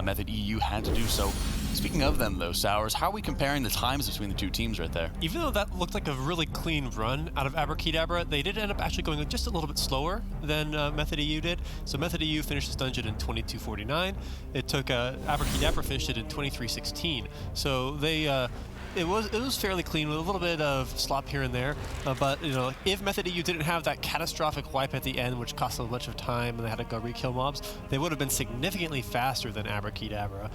Method EU had to do. So speaking of them though, Sours, how are we comparing the times between the two teams right there? Even though that looked like a really clean run out of ABRAKEYDABRA, they did end up actually going just a little bit slower than Method EU did. So Method EU finished this dungeon in 22:49. It took ABRAKEYDABRA finished it in 23:16. So they it was fairly clean with a little bit of slop here and there, but you know, if Method EU didn't have that catastrophic wipe at the end, which cost a bunch of time and they had to go re-kill mobs, they would have been significantly faster than ABRAKEYDABRA.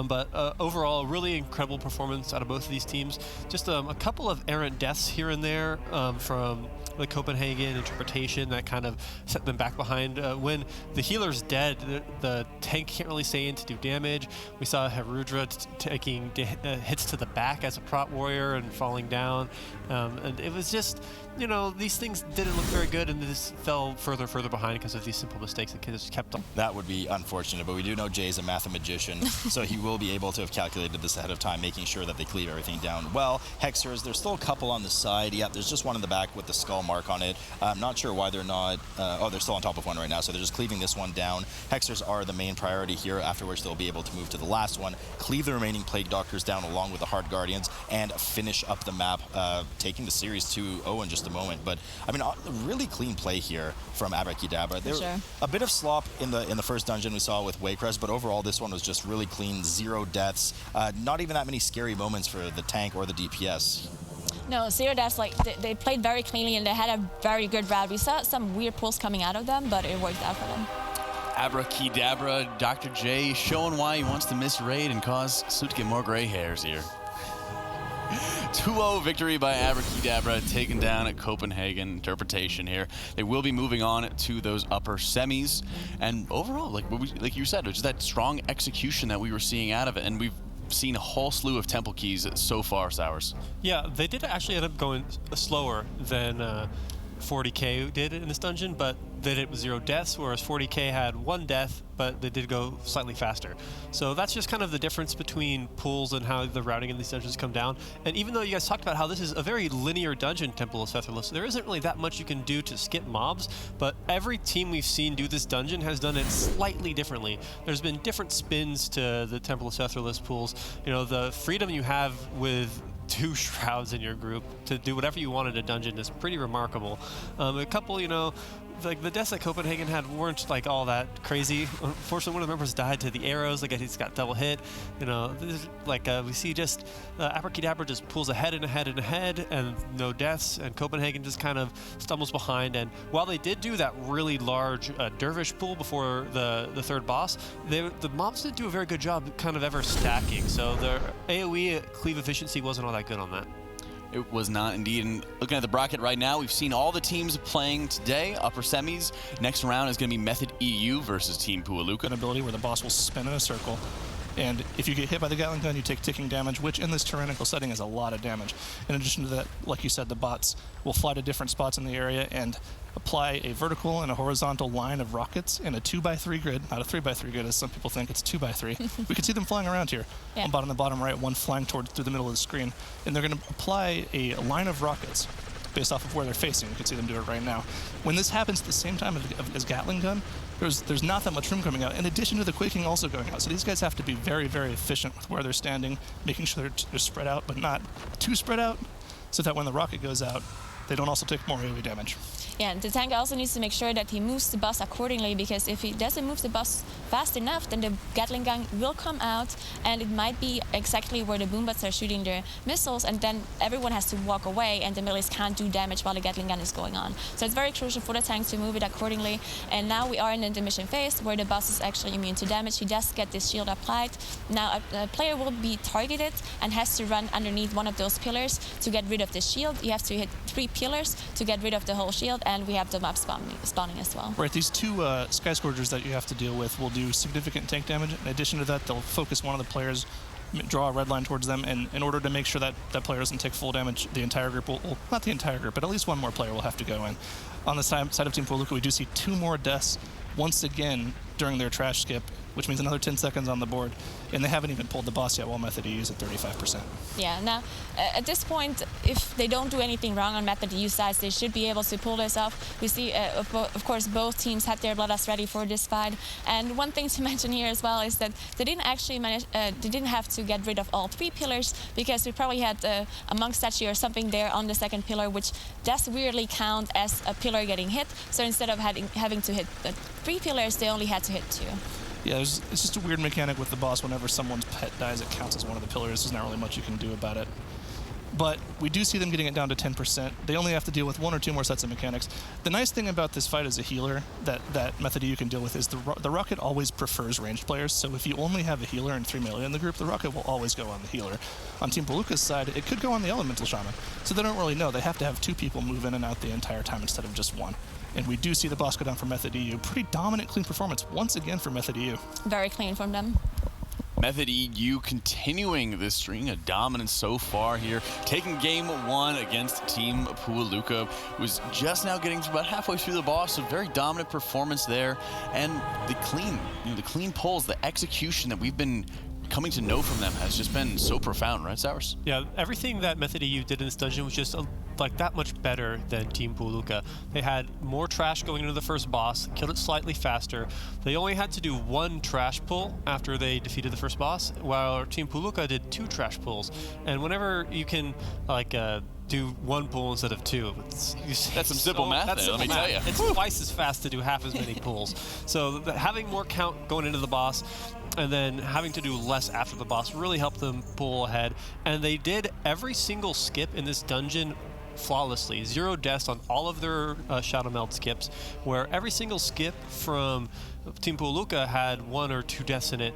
But overall, really incredible performance out of both of these teams. Just a couple of errant deaths here and there from the Copenhagen interpretation that kind of set them back behind. When the healer's dead, the tank can't really stay in to do damage. We saw Herudra taking hits to the back as a Prot Warrior and falling down. And it was just, you know, these things didn't look very good, and this fell further behind because of these simple mistakes that kids kept on. That would be unfortunate, but we do know Jay's a mathematician, so he will be able to have calculated this ahead of time, making sure that they cleave everything down well. Hexers, there's still a couple on the side. Yeah, there's just one in the back with the skull mark on it. I'm not sure why they're not... they're still on top of one right now, so they're just cleaving this one down. Hexers are the main priority here, after which they'll be able to move to the last one, cleave the remaining Plague Doctors down along with the Heart Guardians, and finish up the map, taking the series 2-0 in just a moment. But I mean, really clean play here from ABRAKEYDABRA. There Sure. a bit of slop in the first dungeon we saw with Waycrest, but overall this one was just really clean, 0 deaths. Not even that many scary moments for the tank or the DPS. No, 0 deaths, like they played very cleanly and they had a very good route. We saw some weird pulls coming out of them, but it worked out for them. ABRAKEYDABRA, Dr. J showing why he wants to miss raid and cause Suit to get more gray hairs here. 2-0 victory by ABRAKEYDABRA, taken down at Copenhagen interpretation here. They will be moving on to those upper semis, and overall, like you said, it's just that strong execution that we were seeing out of it, and we've seen a whole slew of temple keys so far, Sours. Yeah, they did actually end up going slower than 40k did in this dungeon, but they did it with 0 deaths, whereas 40k had 1 death, but they did go slightly faster. So that's just kind of the difference between pools and how the routing in these dungeons come down. And even though you guys talked about how this is a very linear dungeon, Temple of Sethless, there isn't really that much you can do to skip mobs, but every team we've seen do this dungeon has done it slightly differently. There's been different spins to the Temple of Sethless pools. You know, the freedom you have with 2 shrouds in your group to do whatever you want in a dungeon is pretty remarkable. A couple, you know, like the deaths that Copenhagen had weren't like all that crazy. Unfortunately, one of the members died to the arrows. Like he's got double hit. You know, this is like we see just ABRAKEYDABRA just pulls ahead and ahead and ahead, and no deaths. And Copenhagen just kind of stumbles behind. And while they did do that really large dervish pool before the third boss, the mobs didn't do a very good job kind of ever stacking. So their AOE cleave efficiency wasn't all that good on that. It was not indeed. And looking at the bracket right now, we've seen all the teams playing today, upper semis. Next round is going to be Method EU versus Team Pualuka. An ability where the boss will spin in a circle, and if you get hit by the Gatling gun, you take ticking damage, which in this tyrannical setting is a lot of damage. In addition to that, like you said, the bots will fly to different spots in the area and apply a vertical and a horizontal line of rockets in a 2x3 grid, not a 3x3 grid as some people think, it's 2x3. We can see them flying around here. Yeah. On the bottom right, one flying through the middle of the screen, and they're going to apply a line of rockets based off of where they're facing. You can see them do it right now. When this happens at the same time as Gatling gun, there's not that much room coming out, in addition to the quaking also going out. So these guys have to be very, very efficient with where they're standing, making sure they're spread out, but not too spread out, so that when the rocket goes out, they don't also take more AoE damage. Yeah, and the tank also needs to make sure that he moves the bus accordingly, because if he doesn't move the bus fast enough, then the Gatling gun will come out, and it might be exactly where the boombots are shooting their missiles, and then everyone has to walk away, and the melees can't do damage while the Gatling gun is going on. So it's very crucial for the tank to move it accordingly. And now we are in the intermission phase, where the boss is actually immune to damage. He does get this shield applied. Now a player will be targeted and has to run underneath one of those pillars to get rid of the shield. You have to hit 3 pillars to get rid of the whole shield, and we have the mob spawning as well. Right, these 2 Sky Scourgers that you have to deal with will do significant tank damage. In addition to that, they'll focus one of the players, draw a red line towards them, and in order to make sure that that player doesn't take full damage, the entire group will, well, not the entire group, but at least one more player will have to go in. On the side of Team Poluka, we do see 2 more deaths once again during their trash skip, which means another 10 seconds on the board, and they haven't even pulled the boss yet while Method EU is at 35%. Yeah, now at this point, if they don't do anything wrong on Method EU sides, they should be able to pull this off. We see, of course, both teams had their Bloodlust ready for this fight, and one thing to mention here as well is that they didn't actually manage, they didn't have to get rid of all 3 pillars, because we probably had a monk statue or something there on the second pillar, which does weirdly count as a pillar getting hit. So instead of having to hit the 3 pillars, they only had to hit 2. Yeah, it's just a weird mechanic with the boss. Whenever someone's pet dies, it counts as one of the pillars. There's not really much you can do about it. But we do see them getting it down to 10%. They only have to deal with 1 or 2 more sets of mechanics. The nice thing about this fight as a healer that Method EU can deal with is the Rocket always prefers ranged players. So if you only have a healer and 3 melee in the group, the Rocket will always go on the healer. On Team Poluka's side, it could go on the Elemental Shaman. So they don't really know. They have to have 2 people move in and out the entire time instead of just 1. And we do see the boss go down for Method EU. Pretty dominant, clean performance once again for Method EU. Very clean from them. Method EU continuing this string of dominance so far here, taking game 1 against Team Poluka, was just now getting to about halfway through the boss, so very dominant performance there, and the clean pulls, the execution that we've been coming to know from them has just been so profound, right, Sours? Yeah, everything that Method EU did in this dungeon was just like that much better than Team Poluka. They had more trash going into the first boss, killed it slightly faster. They only had to do 1 trash pull after they defeated the first boss, while Team Poluka did 2 trash pulls. And whenever you can like do 1 pull instead of 2, that's some simple math there, let me tell you. It's twice as fast to do half as many pulls. So having more count going into the boss, and then having to do less after the boss really helped them pull ahead. And they did every single skip in this dungeon flawlessly. 0 deaths on all of their Shadow Meld skips, where every single skip from Team Poluka had 1 or 2 deaths in it,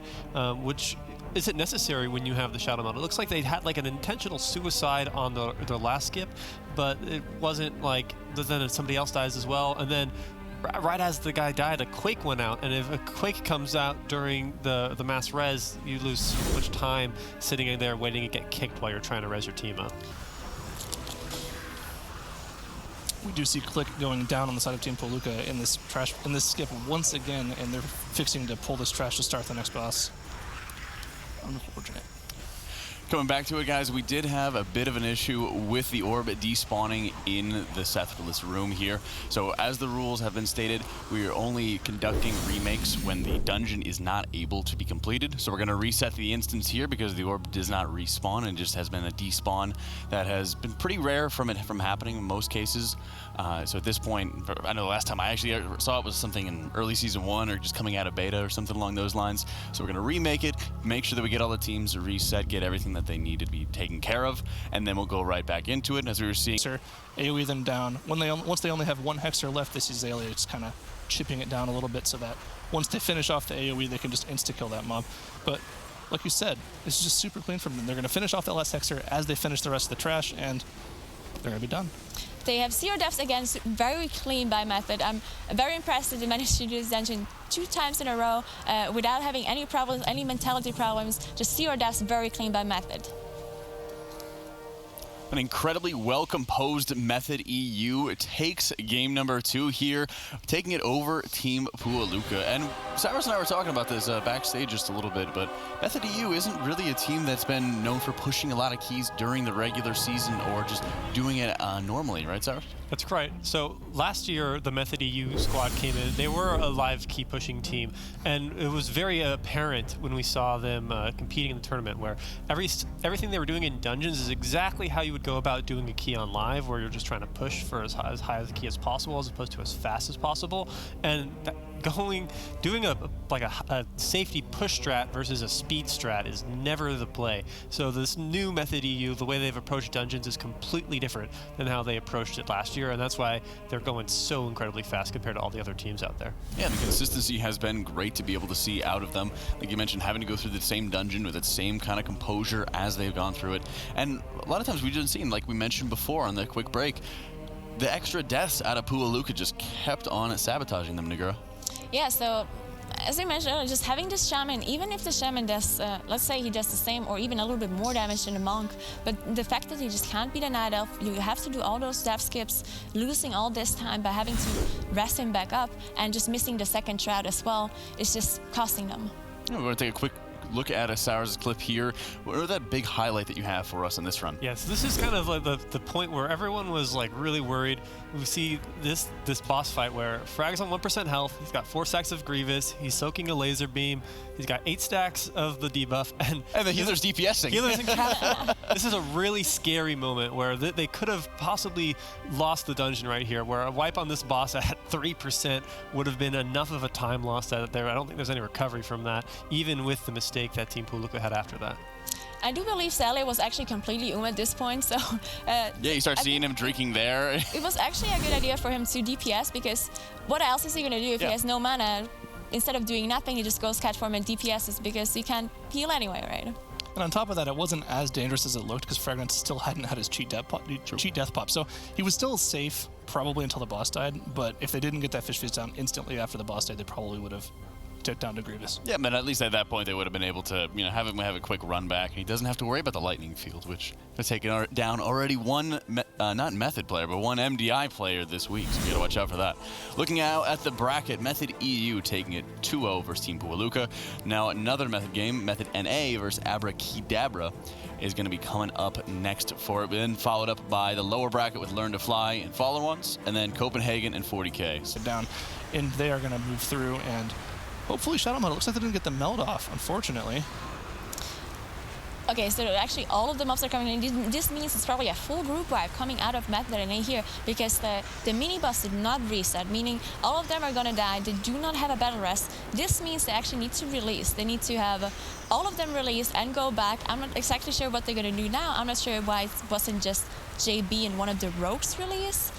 which isn't necessary when you have the Shadow Meld. It looks like they had like an intentional suicide on their last skip, but it wasn't like then somebody else dies as well, and then right as the guy died, a quake went out, and if a quake comes out during the mass res, you lose so much time sitting in there waiting to get kicked while you're trying to res your team up. We do see Click going down on the side of Team Poluka in this skip once again, and they're fixing to pull this trash to start the next boss. Unfortunate. Coming back to it, guys, we did have a bit of an issue with the orb despawning in the Sethless room here. So as the rules have been stated, we are only conducting remakes when the dungeon is not able to be completed. So we're going to reset the instance here because the orb does not respawn and just has been a despawn that has been pretty rare from happening in most cases. So at this point, I know the last time I actually saw it was something in early Season 1 or just coming out of beta or something along those lines. So we're going to remake it, make sure that we get all the teams reset, get everything that they need to be taken care of, and then we'll go right back into it. As we were seeing, AoE them down. Once they only have 1 Hexer left, this is Azalea just kind of chipping it down a little bit so that once they finish off the AoE, they can just insta-kill that mob. But like you said, it's just super clean from them. They're going to finish off that last Hexer as they finish the rest of the trash, and they're going to be done. They have 0 deaths again, very clean by Method. I'm very impressed that they managed to do this dungeon 2 times in a row without having any problems, any mentality problems. Just 0 deaths, very clean by Method. An incredibly well-composed Method EU takes game number 2 here, taking it over Team Pualuka. And Cyrus and I were talking about this backstage just a little bit, but Method EU isn't really a team that's been known for pushing a lot of keys during the regular season or just doing it normally, right, Cyrus? That's right. So last year, the Method EU squad came in. They were a live key pushing team, and it was very apparent when we saw them competing in the tournament, where everything they were doing in dungeons is exactly how you would go about doing a key on live, where you're just trying to push for as high as the key as possible, as opposed to as fast as possible. And doing a safety push strat versus a speed strat is never the play. So this new Method EU, the way they've approached dungeons is completely different than how they approached it last year, and that's why they're going so incredibly fast compared to all the other teams out there. Yeah, the consistency has been great to be able to see out of them. Like you mentioned, having to go through the same dungeon with its same kind of composure as they've gone through it. And a lot of times we didn't see, like we mentioned before on the quick break, the extra deaths out of Pualuka just kept on sabotaging them, Nagura. Yeah, so as I mentioned earlier, just having this shaman, even if the shaman does, let's say he does the same or even a little bit more damage than the monk, but the fact that he just can't be the night elf, you have to do all those death skips, losing all this time by having to rest him back up and just missing the second shroud as well, is just costing them. Yeah, we're going to take a quick look at a Cyrus clip here. What are that big highlight that you have for us on this run? Yes, this is kind of like the point where everyone was like really worried. We see this boss fight where Frag's on 1% health. He's got 4 stacks of Grievous. He's soaking a laser beam. He's got 8 stacks of the debuff, and the healer's DPSing. Healer's in Catapult. This is a really scary moment where they could have possibly lost the dungeon right here, where a wipe on this boss at 3% would have been enough of a time loss that there. I don't think there's any recovery from that, even with the mistake that Team Pualuka had after that. I do believe Sally was actually completely at this point, so... yeah, you start seeing him drinking there. It was actually a good idea for him to DPS, because what else is he going to do if he has no mana? Instead of doing nothing, he just goes cat form and DPSs, because he can't heal anyway, right? And on top of that, it wasn't as dangerous as it looked, because Fragrance still hadn't had his cheat death pop. So he was still safe, probably until the boss died, but if they didn't get that fish feast down instantly after the boss died, they probably would have took down to Grievous. Yeah, but at least at that point they would have been able to, have him have a quick run back, and he doesn't have to worry about the lightning field, which has taken down already one, not Method player, but one MDI player this week, so you gotta watch out for that. Looking out at the bracket, Method EU taking it 2-0 versus Team Pualuka. Now another Method game, Method NA versus ABRAKEYDABRA, is going to be coming up next for it, then followed up by the lower bracket with Learn to Fly and Fallen Ones, and then Copenhagen and 40K. Sit down, and they are going to move through, and hopefully Shadow Meld. It looks like they didn't get the meld off, unfortunately. Okay, so actually all of the mobs are coming in. This means it's probably a full group wipe coming out of Method NA here, because the mini-boss did not reset, meaning all of them are going to die. They do not have a battle rest. This means they actually need to release. They need to have all of them released and go back. I'm not exactly sure what they're going to do now. I'm not sure why it wasn't just JB and one of the rogues release.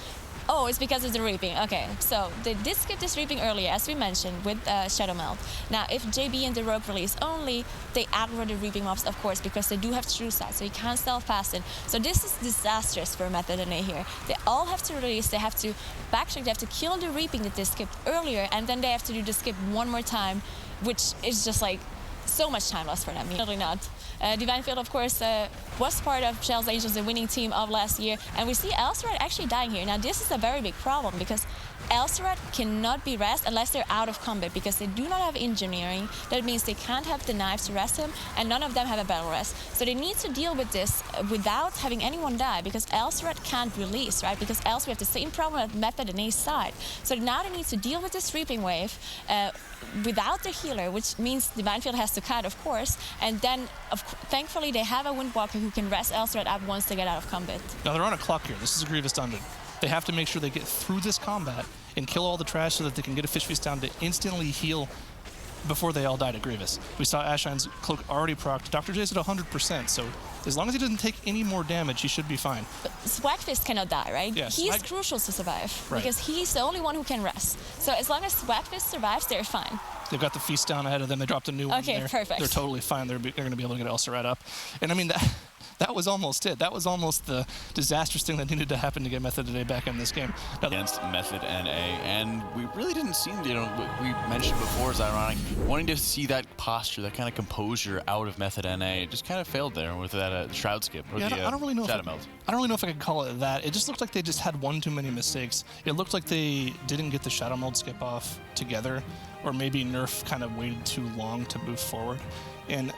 Oh, it's because of the reaping. Okay, so they did skip this reaping earlier, as we mentioned, with Shadow Meld. Now, if JB and the rogue release only, they aggro the reaping mobs, of course, because they do have true sight, so you can't stealth past it. So this is disastrous for Method NA here. They all have to release, they have to backtrack, they have to kill the reaping that they skipped earlier, and then they have to do the skip one more time, which is just like so much time lost for them. Really not. Divine Field, of course, was part of Shell's Angels, the winning team of last year, and we see Elserat actually dying here. Now, this is a very big problem, because Elserat cannot be rest unless they're out of combat, because they do not have engineering. That means they can't have the knives to rest him, and none of them have a battle rest. So they need to deal with this without having anyone die, because Elserat can't release, right? Because else we have the same problem at Method and Ace side. So now they need to deal with this reaping wave without the healer, which means Divine Field has to cut, of course, and then thankfully they have a Windwalker who can rest Elserat up once they get out of combat. Now they're on a clock here. This is a Grievous dungeon. They have to make sure they get through this combat and kill all the trash so that they can get a fish feast down to instantly heal before they all die to Grievous. We saw Ashine's cloak already procced. Dr. J's at 100%, so as long as he doesn't take any more damage, he should be fine. But Swagfist cannot die, right? Yes. He's crucial to survive, right, because he's the only one who can rest. So as long as Swagfist survives, they're fine. They've got the feast down ahead of them. They dropped a new one there. Okay, perfect. They're totally fine. They're going to be able to get Elserat up. And I mean, that was almost it. That was almost the disastrous thing that needed to happen to get Method NA back in this game. Now, against Method NA, and we really didn't seem, what we mentioned before is ironic, wanting to see that posture, that kind of composure out of Method NA. It just kind of failed there with that Shroud skip, or yeah, the I don't really know Shadow Meld. I don't really know if I could call it that. It just looked like they just had one too many mistakes. It looked like they didn't get the Shadow Meld skip off together, or maybe Nerf kind of waited too long to move forward. And,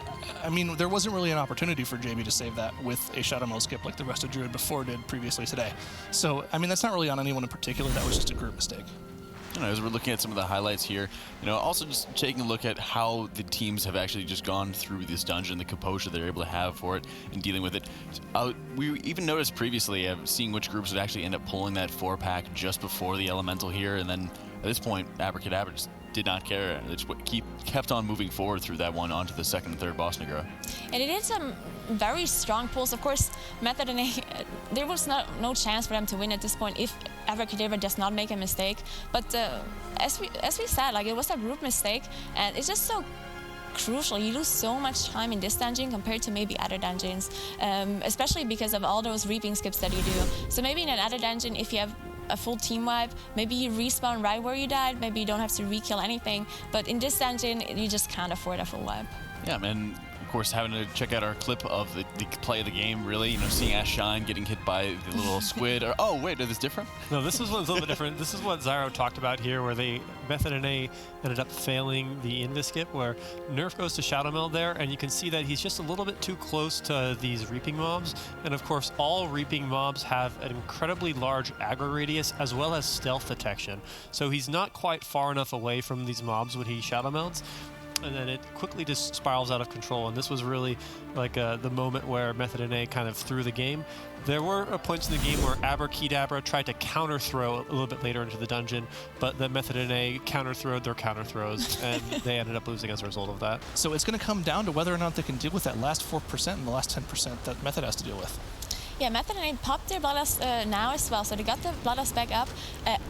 I mean, there wasn't really an opportunity for JB to save that with a Shadow Meld skip like the rest of Druid before did previously today. So, I mean, that's not really on anyone in particular. That was just a group mistake. As we're looking at some of the highlights here, also just taking a look at how the teams have actually just gone through this dungeon, the composure they're able to have for it and dealing with it. We even noticed previously seeing which groups would actually end up pulling that 4-pack just before the Elemental here, and then at this point, ABRAKEYDABRA just did not care. It just kept on moving forward through that one onto the second and third boss, Negro. And it did some very strong pulls. Of course, Method NA, there was no chance for them to win at this point if ABRAKEYDABRA does not make a mistake. But as we said, like, it was a group mistake, and it's just so crucial. You lose so much time in this dungeon compared to maybe other dungeons, especially because of all those reaping skips that you do. So maybe in another dungeon, if you have a full team wipe, maybe you respawn right where you died, maybe you don't have to re-kill anything, but in this dungeon, you just can't afford a full wipe. Yeah, and of course, having to check out our clip of the play of the game, really, seeing Ash Shine getting hit by the little squid. Oh, wait, is this different? No, this is one's a little bit different. This is what Zyro talked about here, where Method NA ended up failing the Invis skip, where Nerf goes to Shadow Meld there, and you can see that he's just a little bit too close to these Reaping mobs. And of course, all Reaping mobs have an incredibly large aggro radius as well as stealth detection. So he's not quite far enough away from these mobs when he Shadow Melds. And then it quickly just spirals out of control. And this was really like the moment where Method NA kind of threw the game. There were points in the game where ABRAKEYDABRA tried to counter throw a little bit later into the dungeon, but the Method NA counter throwed their counter throws, and they ended up losing as a result of that. So it's going to come down to whether or not they can deal with that last 4% and the last 10% that Method has to deal with. Yeah, Method NA popped their Bloodlust now as well, so they got the Bloodlust back up.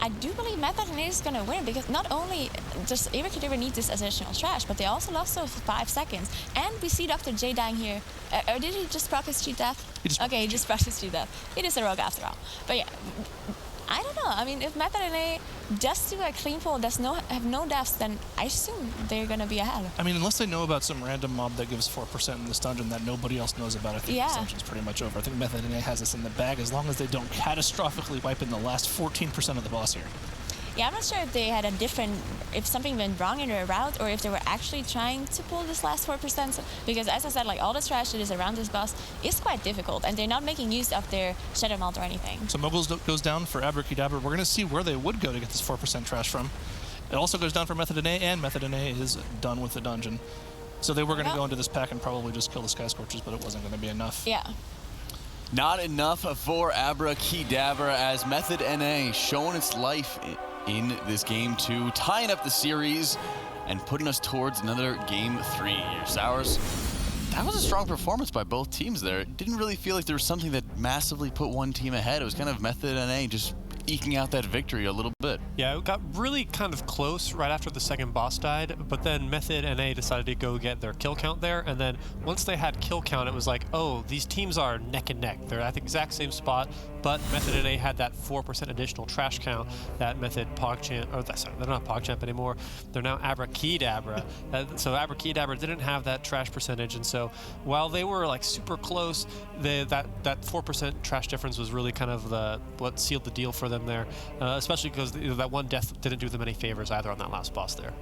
I do believe Method NA is going to win, because not only does ABRAKEYDABRA need this additional trash, but they also lost those 5 seconds. And we see Dr. J dying here. Or did he just proc his cheat death? He just proc his cheat death. It is a rogue after all. But yeah, I don't know. I mean, if Method NA does do a clean pull, have no deaths, then I assume they're going to be ahead. I mean, unless they know about some random mob that gives 4% in this dungeon that nobody else knows about, I think this dungeon's pretty much over. I think Method NA has this in the bag as long as they don't catastrophically wipe in the last 14% of the boss here. Yeah, I'm not sure if they had if something went wrong in their route, or if they were actually trying to pull this last 4%. So, because as I said, like, all the trash that is around this boss is quite difficult, and they're not making use of their Shadow Melt or anything. So Moguls goes down for ABRAKEYDABRA. We're going to see where they would go to get this 4% trash from. It also goes down for Method NA, and Method NA is done with the dungeon. So they were going to go into this pack and probably just kill the Sky Scorchers, but it wasn't going to be enough. Yeah. Not enough for ABRAKEYDABRA, as Method NA showing its life in this game 2, tying up the series and putting us towards another game 3 here. Sours, that was a strong performance by both teams there. It didn't really feel like there was something that massively put one team ahead. It was kind of Method NA just eking out that victory a little bit. Yeah, it got really kind of close right after the second boss died, but then Method NA decided to go get their kill count there, and then once they had kill count, it was like, oh, these teams are neck and neck. They're at the exact same spot, but Method NA had that 4% additional trash count that Method PogChamp, sorry, they're not PogChamp anymore, they're now ABRAKEYDABRA. So ABRAKEYDABRA didn't have that trash percentage, and so while they were like super close, that 4% trash difference was really kind of what sealed the deal for them there, especially because that one death didn't do them any favors either on that last boss there.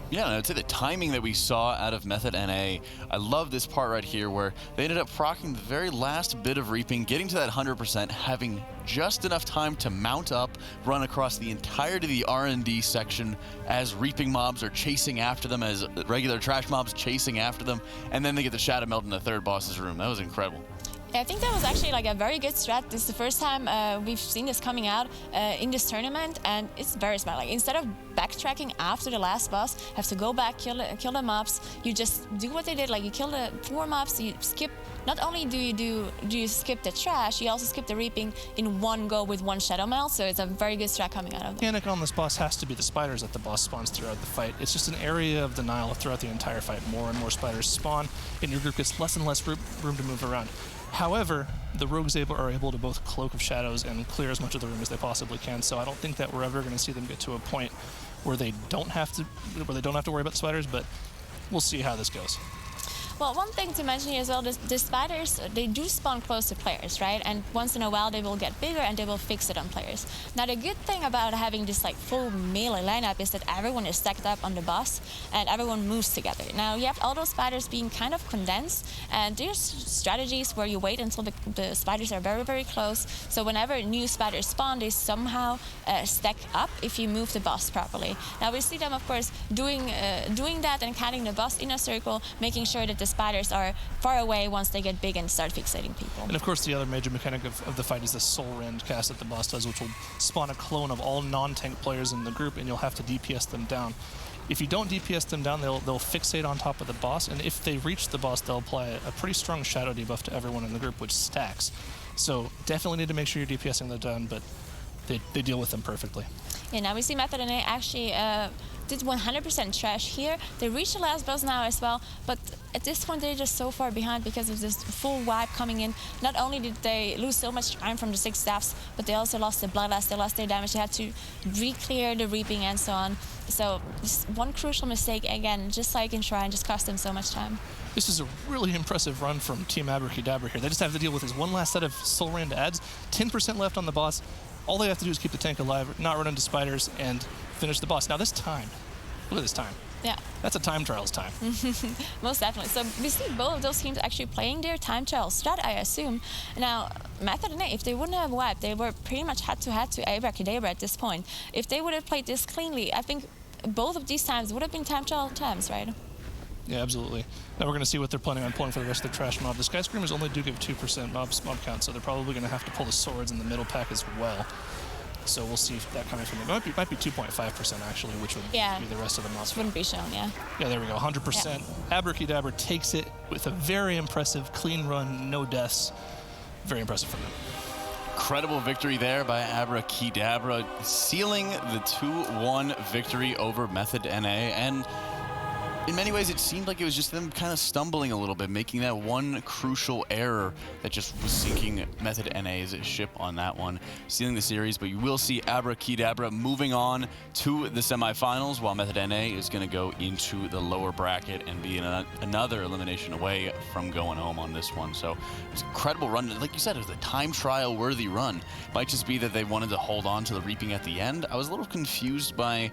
Yeah, and I'd say the timing that we saw out of Method NA, I love this part right here where they ended up proccing the very last bit of Reaping, getting to that 100%, having just enough time to mount up, run across the entirety of the R&D section as Reaping mobs are chasing after them, as regular trash mobs chasing after them, and then they get the Shadow Meld in the third boss's room. That was incredible. I think that was actually like a very good strat. This is the first time we've seen this coming out in this tournament, and it's very smart. Like, instead of backtracking after the last boss, have to go back, kill the mobs, you just do what they did. Like, you kill the 4 mobs, you skip. Not only do you skip the trash, you also skip the Reaping in one go with one Shadow Meld. So it's a very good strat coming out of them. The mechanic on this boss has to be the spiders that the boss spawns throughout the fight. It's just an area of denial throughout the entire fight. More and more spiders spawn, and your group gets less and less room to move around. However, the rogues are able to both Cloak of Shadows and clear as much of the room as they possibly can. So I don't think that we're ever going to see them get to a point where they don't have to worry about the spiders. But we'll see how this goes. Well, one thing to mention here as well, the spiders, they do spawn close to players, right? And once in a while, they will get bigger and they will fix it on players. Now, the good thing about having this like full melee lineup is that everyone is stacked up on the boss and everyone moves together. Now, you have all those spiders being kind of condensed, and there's strategies where you wait until the spiders are very, very close. So whenever new spiders spawn, they somehow stack up if you move the boss properly. Now, we see them, of course, doing that and counting the boss in a circle, making sure that the spiders are far away once they get big and start fixating people. And of course, the other major mechanic of the fight is the Soul Rend cast that the boss does, which will spawn a clone of all non-tank players in the group, and you'll have to DPS them down. If you don't DPS them down, they'll fixate on top of the boss, and if they reach the boss, they'll apply a pretty strong shadow debuff to everyone in the group, which stacks. So definitely need to make sure you're DPSing them down, but they deal with them perfectly. Yeah, now we see Mythic Dungeon actually did 100% trash here. They reached the last boss now as well, but at this point they're just so far behind because of this full wipe coming in. Not only did they lose so much time from the 6 staffs, but they also lost their bloodlust, they lost their damage, they had to re-clear the reaping and so on. So this one crucial mistake, again, just like in Shrine, just cost them so much time. This is a really impressive run from Team ABRAKEYDABRA here. They just have to deal with this one last set of Soul Rend adds, 10% left on the boss. All they have to do is keep the tank alive, not run into spiders, and finish the boss. Now this time, look at this time. Yeah. That's a time trials time. Most definitely. So we see both of those teams actually playing their time trial strat, I assume. Now, Mythic Dungeon, if they wouldn't have wiped, they were pretty much head-to-head to ABRAKEYDABRA at this point. If they would have played this cleanly, I think both of these times would have been time trial times, right? Yeah, absolutely. Now we're going to see what they're planning on pulling for the rest of the trash mob. The Sky Screamers only do give 2% mob count, so they're probably going to have to pull the swords in the middle pack as well. So we'll see if that coming from them. It might be 2.5% actually, which would be the rest of the mob. This wouldn't be shown, yeah. Yeah, there we go, 100%. Yeah. ABRAKEYDABRA takes it with a very impressive clean run, no deaths. Very impressive from them. Incredible victory there by ABRAKEYDABRA, sealing the 2-1 victory over Mythic NA. And in many ways, it seemed like it was just them kind of stumbling a little bit, making that one crucial error that just was sinking Mythic NA's ship on that one, sealing the series. But you will see ABRAKEYDABRA moving on to the semifinals, while Mythic NA is going to go into the lower bracket and be another elimination away from going home on this one. So it's an incredible run. Like you said, it was a time trial worthy run. Might just be that they wanted to hold on to the reaping at the end. I was a little confused by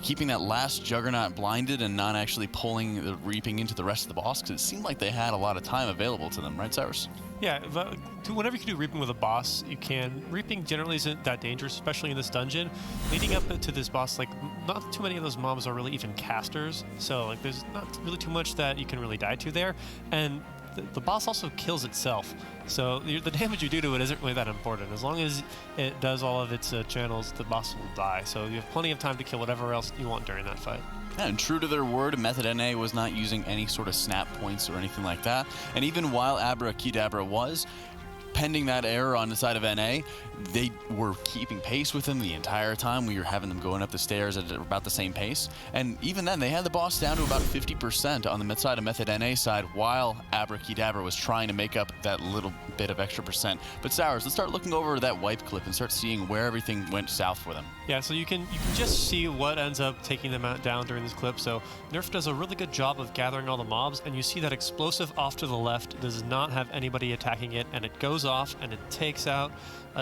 keeping that last Juggernaut blinded and not actually pulling the reaping into the rest of the boss, because it seemed like they had a lot of time available to them, right, Cyrus? Yeah, whenever you can do reaping with a boss, you can. Reaping generally isn't that dangerous, especially in this dungeon. Leading up to this boss, like, not too many of those mobs are really even casters, so like there's not really too much that you can really die to there. And the boss also kills itself, so the damage you do to it isn't really that important. As long as it does all of its channels, the boss will die. So you have plenty of time to kill whatever else you want during that fight. Yeah, and true to their word, Mythic NA was not using any sort of snap points or anything like that. And even while ABRAKEYDABRA was pending that error on the side of NA, they were keeping pace with them the entire time. We were having them going up the stairs at about the same pace. And even then, they had the boss down to about 50% on the mid side of Mythic NA side, while ABRAKEYDABRA was trying to make up that little bit of extra percent. But Sours, let's start looking over that wipe clip and start seeing where everything went south for them. Yeah, so you can just see what ends up taking them down during this clip. So Nerf does a really good job of gathering all the mobs, and you see that explosive off to the left does not have anybody attacking it, and it goes off and it takes out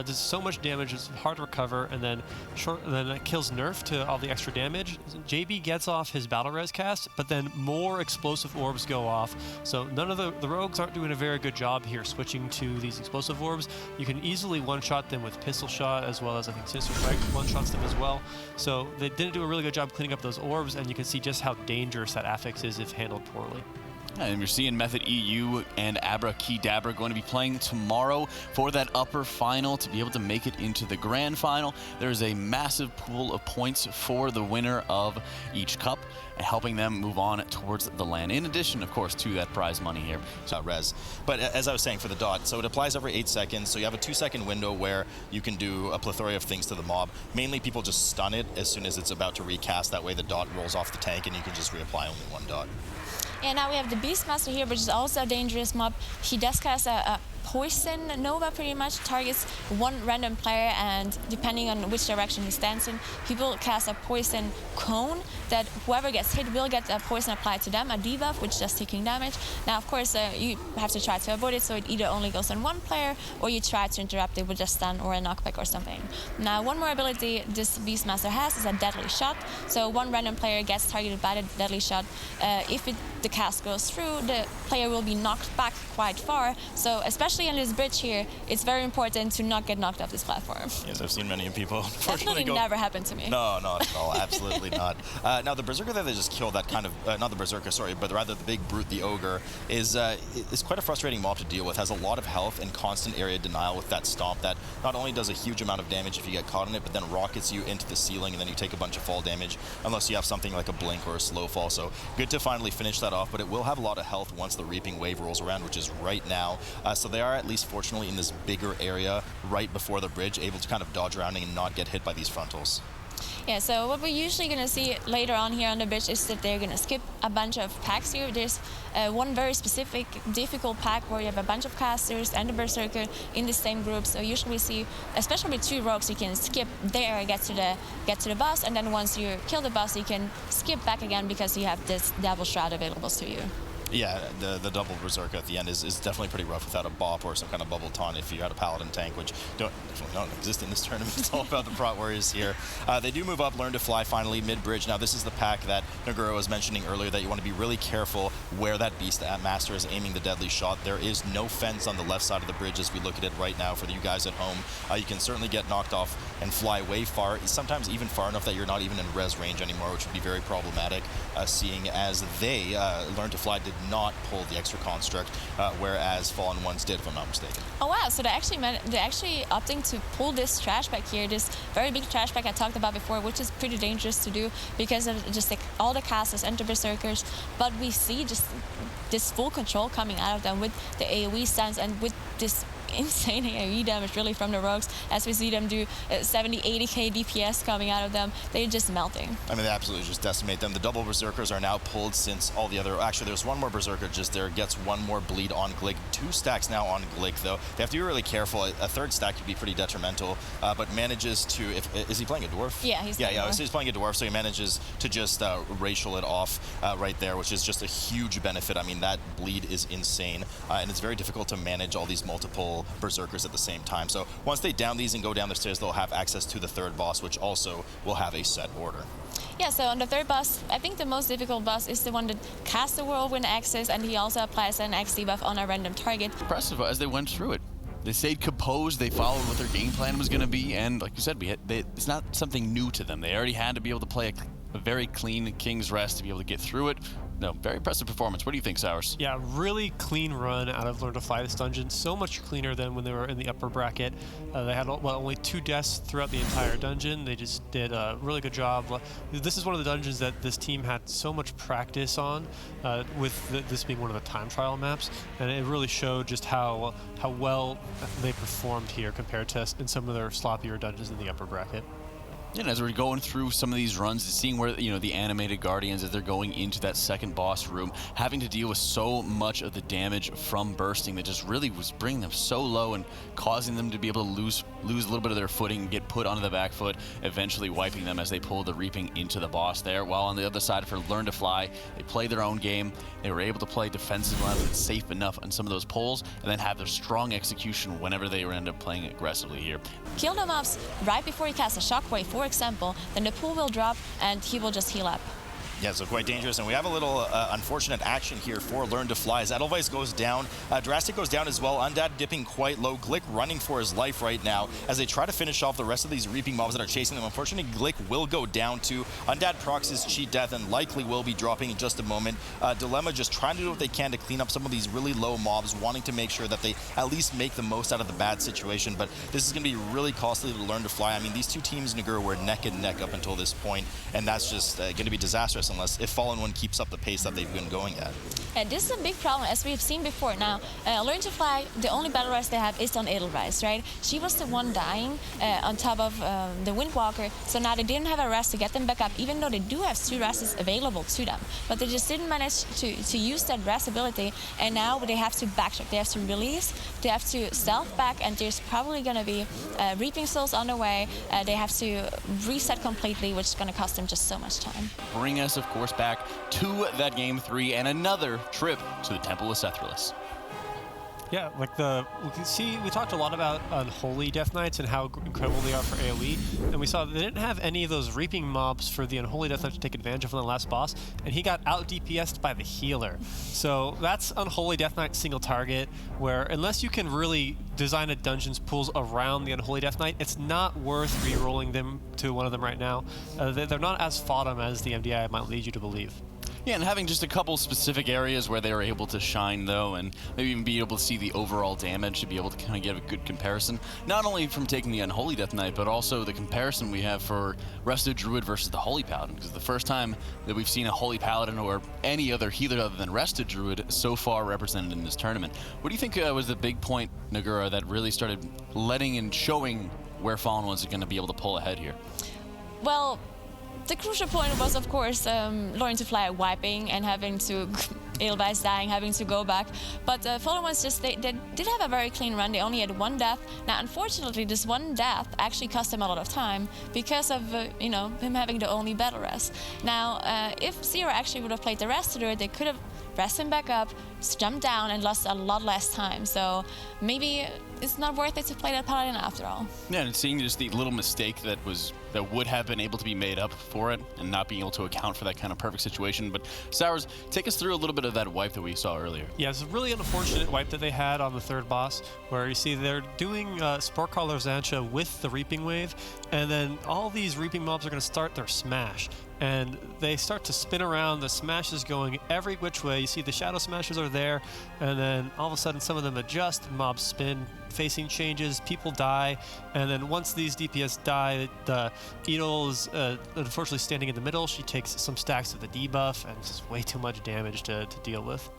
does so much damage, it's hard to recover, and then it kills Nerf to all the extra damage. JB gets off his battle res cast, but then more explosive orbs go off. So none of the rogues aren't doing a very good job here switching to these explosive orbs. You can easily one-shot them with pistol shot, as well as I think Sinister Strike one-shots them as well. So they didn't do a really good job cleaning up those orbs, and you can see just how dangerous that affix is if handled poorly. And we're seeing Mythic EU and ABRAKEYDABRA going to be playing tomorrow for that upper final to be able to make it into the grand final. There's a massive pool of points for the winner of each cup, helping them move on towards the LAN. In addition, of course, to that prize money here. So res. But as I was saying for the dot, so it applies every 8 seconds. So you have a 2-second window where you can do a plethora of things to the mob. Mainly people just stun it as soon as it's about to recast. That way the dot rolls off the tank and you can just reapply only one dot. And now we have the Beastmaster here, which is also a dangerous mob. He does cast a Poison Nova pretty much targets one random player, and depending on which direction he stands in, he will cast a poison cone that whoever gets hit will get a poison applied to them, a debuff, which does ticking damage. Now, of course, you have to try to avoid it, so it either only goes on one player, or you try to interrupt it with a stun or a knockback or something. Now, one more ability this Beastmaster has is a deadly shot. So one random player gets targeted by the deadly shot. If the cast goes through, the player will be knocked back quite far. So especially in this bridge here, it's very important to not get knocked off this platform. Yes, I've seen many people. Definitely never happened to me. No, not at all. Absolutely not. Now, the Berserker that they just killed, that kind of, not the Berserker, sorry, but rather the big brute, the Ogre, is quite a frustrating mob to deal with. Has a lot of health and constant area denial with that stomp that not only does a huge amount of damage if you get caught in it, but then rockets you into the ceiling, and then you take a bunch of fall damage, unless you have something like a blink or a slow fall. So good to finally finish that off, but it will have a lot of health once the Reaping Wave rolls around, which is right now. So they are, at least fortunately, in this bigger area right before the bridge, able to kind of dodge around and not get hit by these frontals. Yeah, so what we're usually going to see later on here on the bridge is that they're going to skip a bunch of packs here. There's one very specific, difficult pack where you have a bunch of casters and a Berserker in the same group. So usually we see, especially with two rogues, you can skip there, get to the boss, and then once you kill the boss, you can skip back again because you have this Devil Shroud available to you. Yeah, the double Berserker at the end is definitely pretty rough without a bop or some kind of bubble taunt if you had a Paladin tank, which definitely don't exist in this tournament. It's all about the Prot Warriors here. They do move up, Learn to Fly finally mid-bridge. Now, this is the pack that Naguro was mentioning earlier, that you want to be really careful where that Beast Master is aiming the deadly shot. There is no fence on the left side of the bridge as we look at it right now for you guys at home. You can certainly get knocked off and fly way far, sometimes even far enough that you're not even in res range anymore, which would be very problematic, seeing as they, Learn to Fly, did not pull the extra construct, whereas Fallen Ones did, if I'm not mistaken. Oh wow, so they're actually opting to pull this trash pack here, this very big trash pack I talked about before, which is pretty dangerous to do because of just like all the casters and the Berserkers, but we see just this full control coming out of them with the AoE stance and with this insane AoE damage really from the rogues, as we see them do 70, 80k DPS coming out of them. They're just melting. I mean, they absolutely just decimate them. The double Berserkers are now pulled since all the other... Actually, there's one more Berserker just there, gets one more bleed on Glick. 2 stacks now on Glick, though. They have to be really careful. A third stack could be pretty detrimental, but manages to... Is he playing a Dwarf? Yeah, he's playing so he's playing a Dwarf, so he manages to just racial it off right there, which is just a huge benefit. I mean, that bleed is insane, and it's very difficult to manage all these multiple Berserkers at the same time. So once they down these and go down the stairs, they'll have access to the third boss, which also will have a set order. Yeah, so on the third boss, I think the most difficult boss is the one that casts the Whirlwind Axis, and he also applies an X debuff on a random target. Impressive as they went through it. They stayed composed, they followed what their game plan was going to be, and like you said, it's not something new to them. They already had to be able to play a very clean King's Rest to be able to get through it. No, very impressive performance. What do you think, Sours? Yeah, really clean run out of Learn to Fly this dungeon. So much cleaner than when they were in the upper bracket. They had only 2 deaths throughout the entire dungeon. They just did a really good job. This is one of the dungeons that this team had so much practice on, with this being one of the time trial maps, and it really showed just how well they performed here compared to in some of their sloppier dungeons in the upper bracket. And as we're going through some of these runs, seeing where, the animated guardians, as they're going into that second boss room, having to deal with so much of the damage from bursting that just really was bringing them so low and causing them to be able to lose a little bit of their footing, get put onto the back foot, eventually wiping them as they pull the Reaping into the boss there. While on the other side for Learn to Fly, they played their own game. They were able to play defensive enough and safe enough on some of those pulls, and then have their strong execution whenever they end up playing aggressively here. Kill the mobs right before he casts a Shockwave, for example, then the pool will drop and he will just heal up. Yeah, so quite dangerous, and we have a little unfortunate action here for Learn to Fly as Edelweiss goes down. Drastic goes down as well. Undead dipping quite low. Glick running for his life right now as they try to finish off the rest of these Reaping mobs that are chasing them. Unfortunately, Glick will go down too. Undead procs his cheat death and likely will be dropping in just a moment. Dilemma just trying to do what they can to clean up some of these really low mobs, wanting to make sure that they at least make the most out of the bad situation, but this is going to be really costly to Learn to Fly. I mean, these two teams, Naguro, were neck and neck up until this point, and that's just going to be disastrous unless if Fallen One keeps up the pace that they've been going at. And this is a big problem, as we've seen before. Now, Learn to Fly, the only battle res they have is on Edelweiss, right? She was the one dying on top of the Windwalker, so now they didn't have a rest to get them back up, even though they do have 2 rests available to them. But they just didn't manage to use that rest ability, and now they have to backtrack. They have to release, they have to stealth back, and there's probably going to be Reaping Souls on the way. They have to reset completely, which is going to cost them just so much time. Bring us, of course, back to that Game 3 and another trip to the Temple of Sethrilus. Yeah, like we talked a lot about Unholy Death Knights and how incredible they are for AoE, and we saw they didn't have any of those reaping mobs for the Unholy Death Knight to take advantage of on the last boss, and he got out DPS'd by the healer. So that's Unholy Death Knight single target, where unless you can really design a dungeon's pools around the Unholy Death Knight, it's not worth re-rolling them to one of them right now. They're not as fodder as the MDI might lead you to believe. Yeah, and having just a couple specific areas where they were able to shine, though, and maybe even be able to see the overall damage to be able to kind of get a good comparison, not only from taking the Unholy Death Knight, but also the comparison we have for Rested Druid versus the Holy Paladin, because the first time that we've seen a Holy Paladin or any other healer other than Rested Druid so far represented in this tournament. What do you think was the big point, Nagura, that really started letting and showing where Fallen Ones are going to be able to pull ahead here? Well, the crucial point was, of course, Learn to Fly wiping and having to Edelweiss dying, having to go back. But Fallen Ones they did have a very clean run. They only had 1 death. Now, unfortunately, this 1 death actually cost them a lot of time because of him having the only battle rest. Now, if Zero actually would have played the rest of it, they could have rest him back up, jumped down, and lost a lot less time. So maybe it's not worth it to play that Paladin after all. Yeah, and seeing just the little mistake that would have been able to be made up for it, and not being able to account for that kind of perfect situation. But Sours, take us through a little bit of that wipe that we saw earlier. Yeah, it's a really unfortunate wipe that they had on the 3rd boss, where you see they're doing Sporecrawler Zancha with the Reaping Wave, and then all these Reaping mobs are going to start their smash. And they start to spin around, the smash is going every which way. You see the Shadow Smashers are there, and then all of a sudden some of them adjust, mobs spin, facing changes, people die, and then once these DPS die, the Edel is unfortunately standing in the middle. She takes some stacks of the debuff, and just way too much damage to deal with.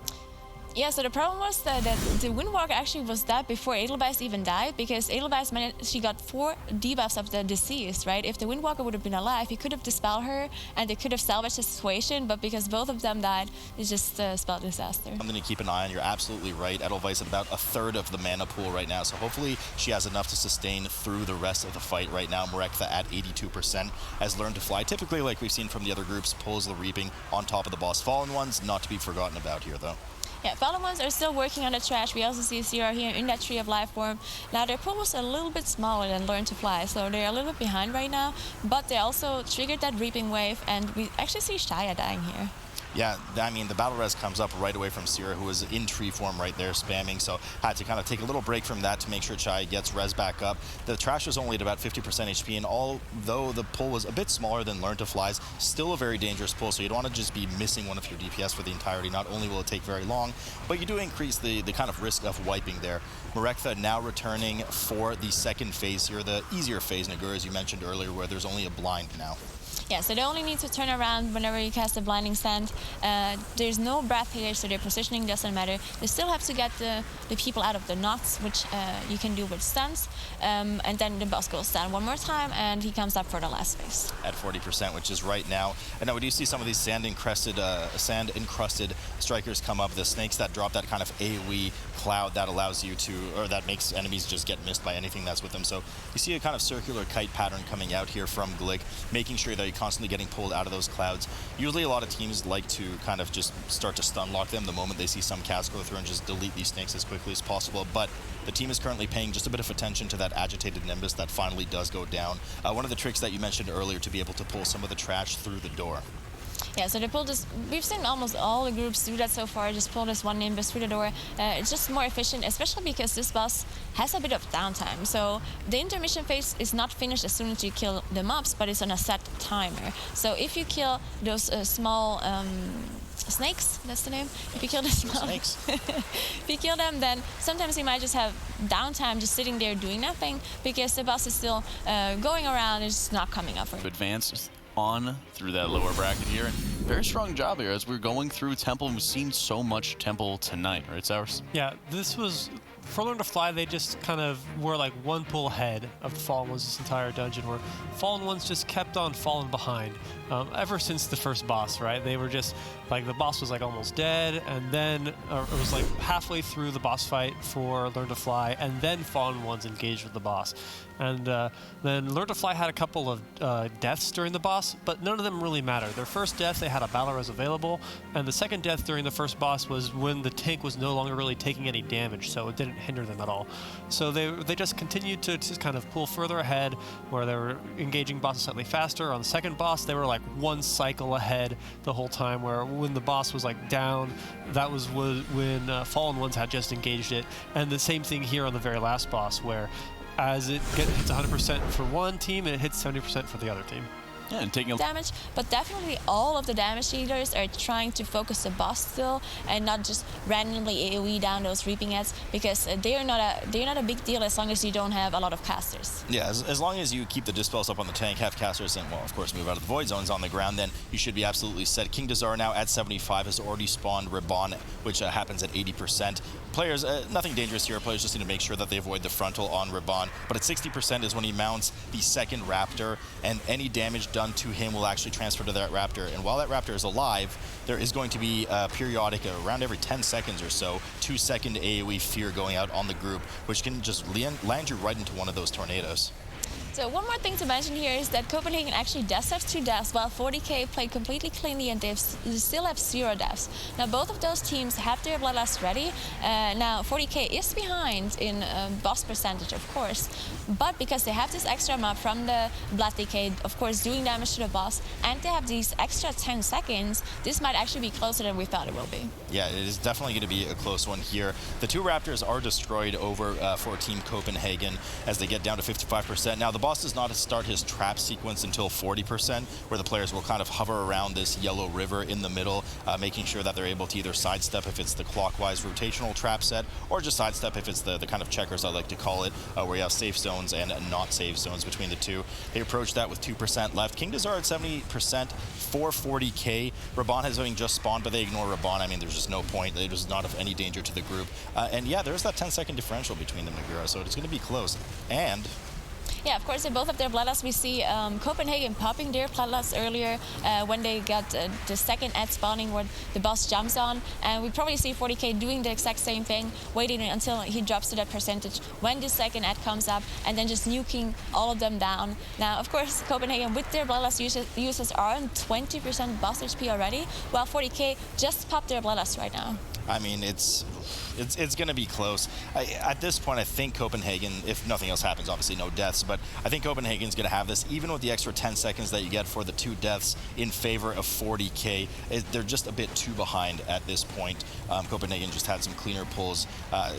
Yeah, so the problem was that the Windwalker actually was dead before Edelweiss even died, because Edelweiss she got 4 debuffs of the deceased, right? If the Windwalker would have been alive, he could have dispelled her, and they could have salvaged the situation, but because both of them died, it just spelled disaster. Something to keep an eye on. You're absolutely right. Edelweiss at about 1/3 of the mana pool right now, so hopefully she has enough to sustain through the rest of the fight right now. Myrektha at 82% has learned to fly. Typically, like we've seen from the other groups, pulls the Reaping on top of the boss. Fallen Ones, not to be forgotten about here, though. Yeah, Fallen Ones are still working on the trash. We also see Zero here in that Tree of Life form. Now, their pool was a little bit smaller than Learn to Fly, so they're a little bit behind right now, but they also triggered that Reaping Wave, and we actually see Shaya dying here. Yeah, I mean, the battle res comes up right away from Sierra, who was in tree form right there spamming, so had to kind of take a little break from that to make sure Chai gets res back up. The trash was only at about 50% HP, and although the pull was a bit smaller than Learn to Fly's, still a very dangerous pull, so you don't want to just be missing one of your DPS for the entirety. Not only will it take very long, but you do increase the kind of risk of wiping there. Myrektha now returning for the 2nd phase here, the easier phase, Nagura, as you mentioned earlier, where there's only a blind now. Yeah, so they only need to turn around whenever you cast a Blinding Stand. There's no breath here, so their positioning doesn't matter. They still have to get the people out of the knots, which you can do with stuns. And then the boss goes down one more time, and he comes up for the last phase. At 40%, which is right now. And now we do see some of these sand-encrusted strikers come up. The snakes that drop that kind of AoE cloud that allows you to, or that makes enemies just get missed by anything that's with them. So you see a kind of circular kite pattern coming out here from Glick, making sure that you're constantly getting pulled out of those clouds. Usually a lot of teams like to kind of just start to stun lock them the moment they see some cast go through and just delete these snakes as quickly as possible. But the team is currently paying just a bit of attention to that agitated Nimbus that finally does go down. One of the tricks that you mentioned earlier to be able to pull some of the trash through the door. Yeah, so they pull this, we've seen almost all the groups do that so far, just pull this one Nimbus through the door. It's just more efficient, especially because this boss has a bit of downtime. So the intermission phase is not finished as soon as you kill the mobs, but it's on a set timer. So if you kill those small snakes, that's the name. If you kill the small snakes, if you kill them, then sometimes you might just have downtime, just sitting there doing nothing, because the boss is still going around and just not coming up for you. Advance on through that lower bracket here. And very strong job here as we're going through Temple, and we've seen so much Temple tonight, right, Sours? Yeah, this was, for Learn to Fly, they just kind of were like one pull ahead of the Fallen Ones this entire dungeon, where Fallen Ones just kept on falling behind ever since the first boss, right? They were just, like, the boss was like almost dead, and then it was like halfway through the boss fight for Learn to Fly, and then Fallen Ones engaged with the boss. And then Learn to Fly had a couple of deaths during the boss, but none of them really mattered. Their first death, they had a battle res available, and the second death during the first boss was when the tank was no longer really taking any damage, so it didn't hinder them at all. So they just continued to just kind of pull further ahead, where they were engaging bosses slightly faster. On the second boss, they were like one cycle ahead the whole time, where when the boss was like down, that was when Fallen Ones had just engaged it. And the same thing here on the very last boss, where as it hits 100% for one team and it hits 70% for the other team. Yeah, and taking damage, but definitely all of the damage dealers are trying to focus the boss still and not just randomly AoE down those reaping heads, because they're not a big deal as long as you don't have a lot of casters. Yeah, as long as you keep the dispels up on the tank, have casters, and, well, of course, move out of the void zones on the ground, then you should be absolutely set. King Dazar now at 75 has already spawned Ribbon, which happens at 80%. Players, nothing dangerous here. Players just need to make sure that they avoid the frontal on Ribbon. But at 60% is when he mounts the second Raptor, and any damage done to him will actually transfer to that Raptor. And while that Raptor is alive, there is going to be periodic, around every 10 seconds or so, 2-second AoE fear going out on the group, which can just land you right into one of those tornadoes. So one more thing to mention here is that Copenhagen actually does have 2 deaths, while 40k played completely cleanly and they still have 0 deaths. Now both of those teams have their bloodlust ready. Now 40k is behind in boss percentage, of course, but because they have this extra mob from the Blood Decay, of course, doing damage to the boss, and they have these extra 10 seconds, this might actually be closer than we thought it will be. Yeah, it is definitely going to be a close one here. The 2 Raptors are destroyed over for Team Copenhagen as they get down to 55%. Now the boss does not start his trap sequence until 40%, where the players will kind of hover around this yellow river in the middle, making sure that they're able to either sidestep if it's the clockwise rotational trap set, or just sidestep if it's the kind of checkers I like to call it, where you have safe zones and not safe zones between the two. They approach that with 2% left. King Dazar at 70% for 40k. Raban has having just spawned, but they ignore Raban. I mean, there's just no point. It is not of any danger to the group. And yeah, there's that 10-second differential between them, Nagura, so it's going to be close. And yeah, of course, they both have their bloodlust. We see Copenhagen popping their bloodlust earlier when they got the second ad spawning where the boss jumps on. And we probably see 40k doing the exact same thing, waiting until he drops to that percentage when the second ad comes up, and then just nuking all of them down. Now, of course, Copenhagen with their bloodlust users are on 20% boss HP already, while 40k just popped their bloodlust right now. I mean, it's going to be close. At this point, I think Copenhagen, if nothing else happens, obviously no deaths, but I think Copenhagen's going to have this, even with the extra 10 seconds that you get for the 2 deaths in favor of 40k. They're just a bit too behind at this point. Copenhagen just had some cleaner pulls,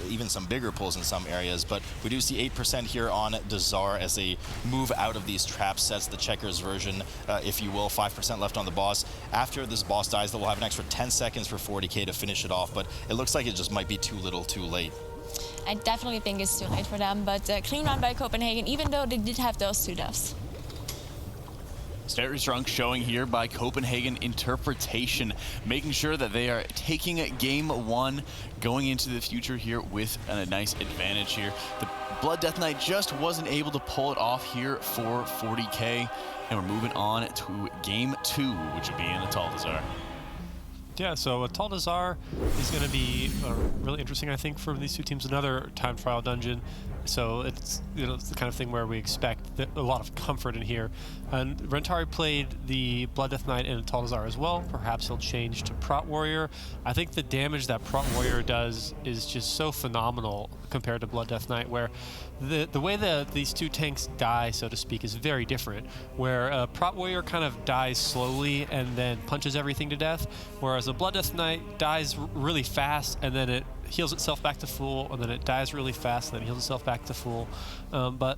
even some bigger pulls in some areas, but we do see 8% here on Dazar as they move out of these trap sets, the checkers version, if you will. 5% left on the boss. After this boss dies, they'll have an extra 10 seconds for 40k to finish it off, but it looks like it just might be too little too late. I definitely think it's too late for them, but clean run by Copenhagen, even though they did have those 2 deaths. Very strong showing here by Copenhagen Interpretation, making sure that they are taking game 1, going into the future here with a nice advantage here. The Blood Death Knight just wasn't able to pull it off here for 40k, and we're moving on to game 2, which would be in the Untitled Chapter. Yeah, so Untitled Chapter is going to be really interesting, I think, for these 2 teams. Another time trial dungeon, so it's it's the kind of thing where we expect a lot of comfort in here. And Rentari played the Blood Death Knight in Untitled Chapter as well. Perhaps he'll change to Prot Warrior. I think the damage that Prot Warrior does is just so phenomenal compared to Blood Death Knight, where the way that these 2 tanks die, so to speak, is very different, where Prot Warrior kind of dies slowly and then punches everything to death, whereas a Blood Death Knight dies really fast and then it heals itself back to full, and then it dies really fast and then heals itself back to full. But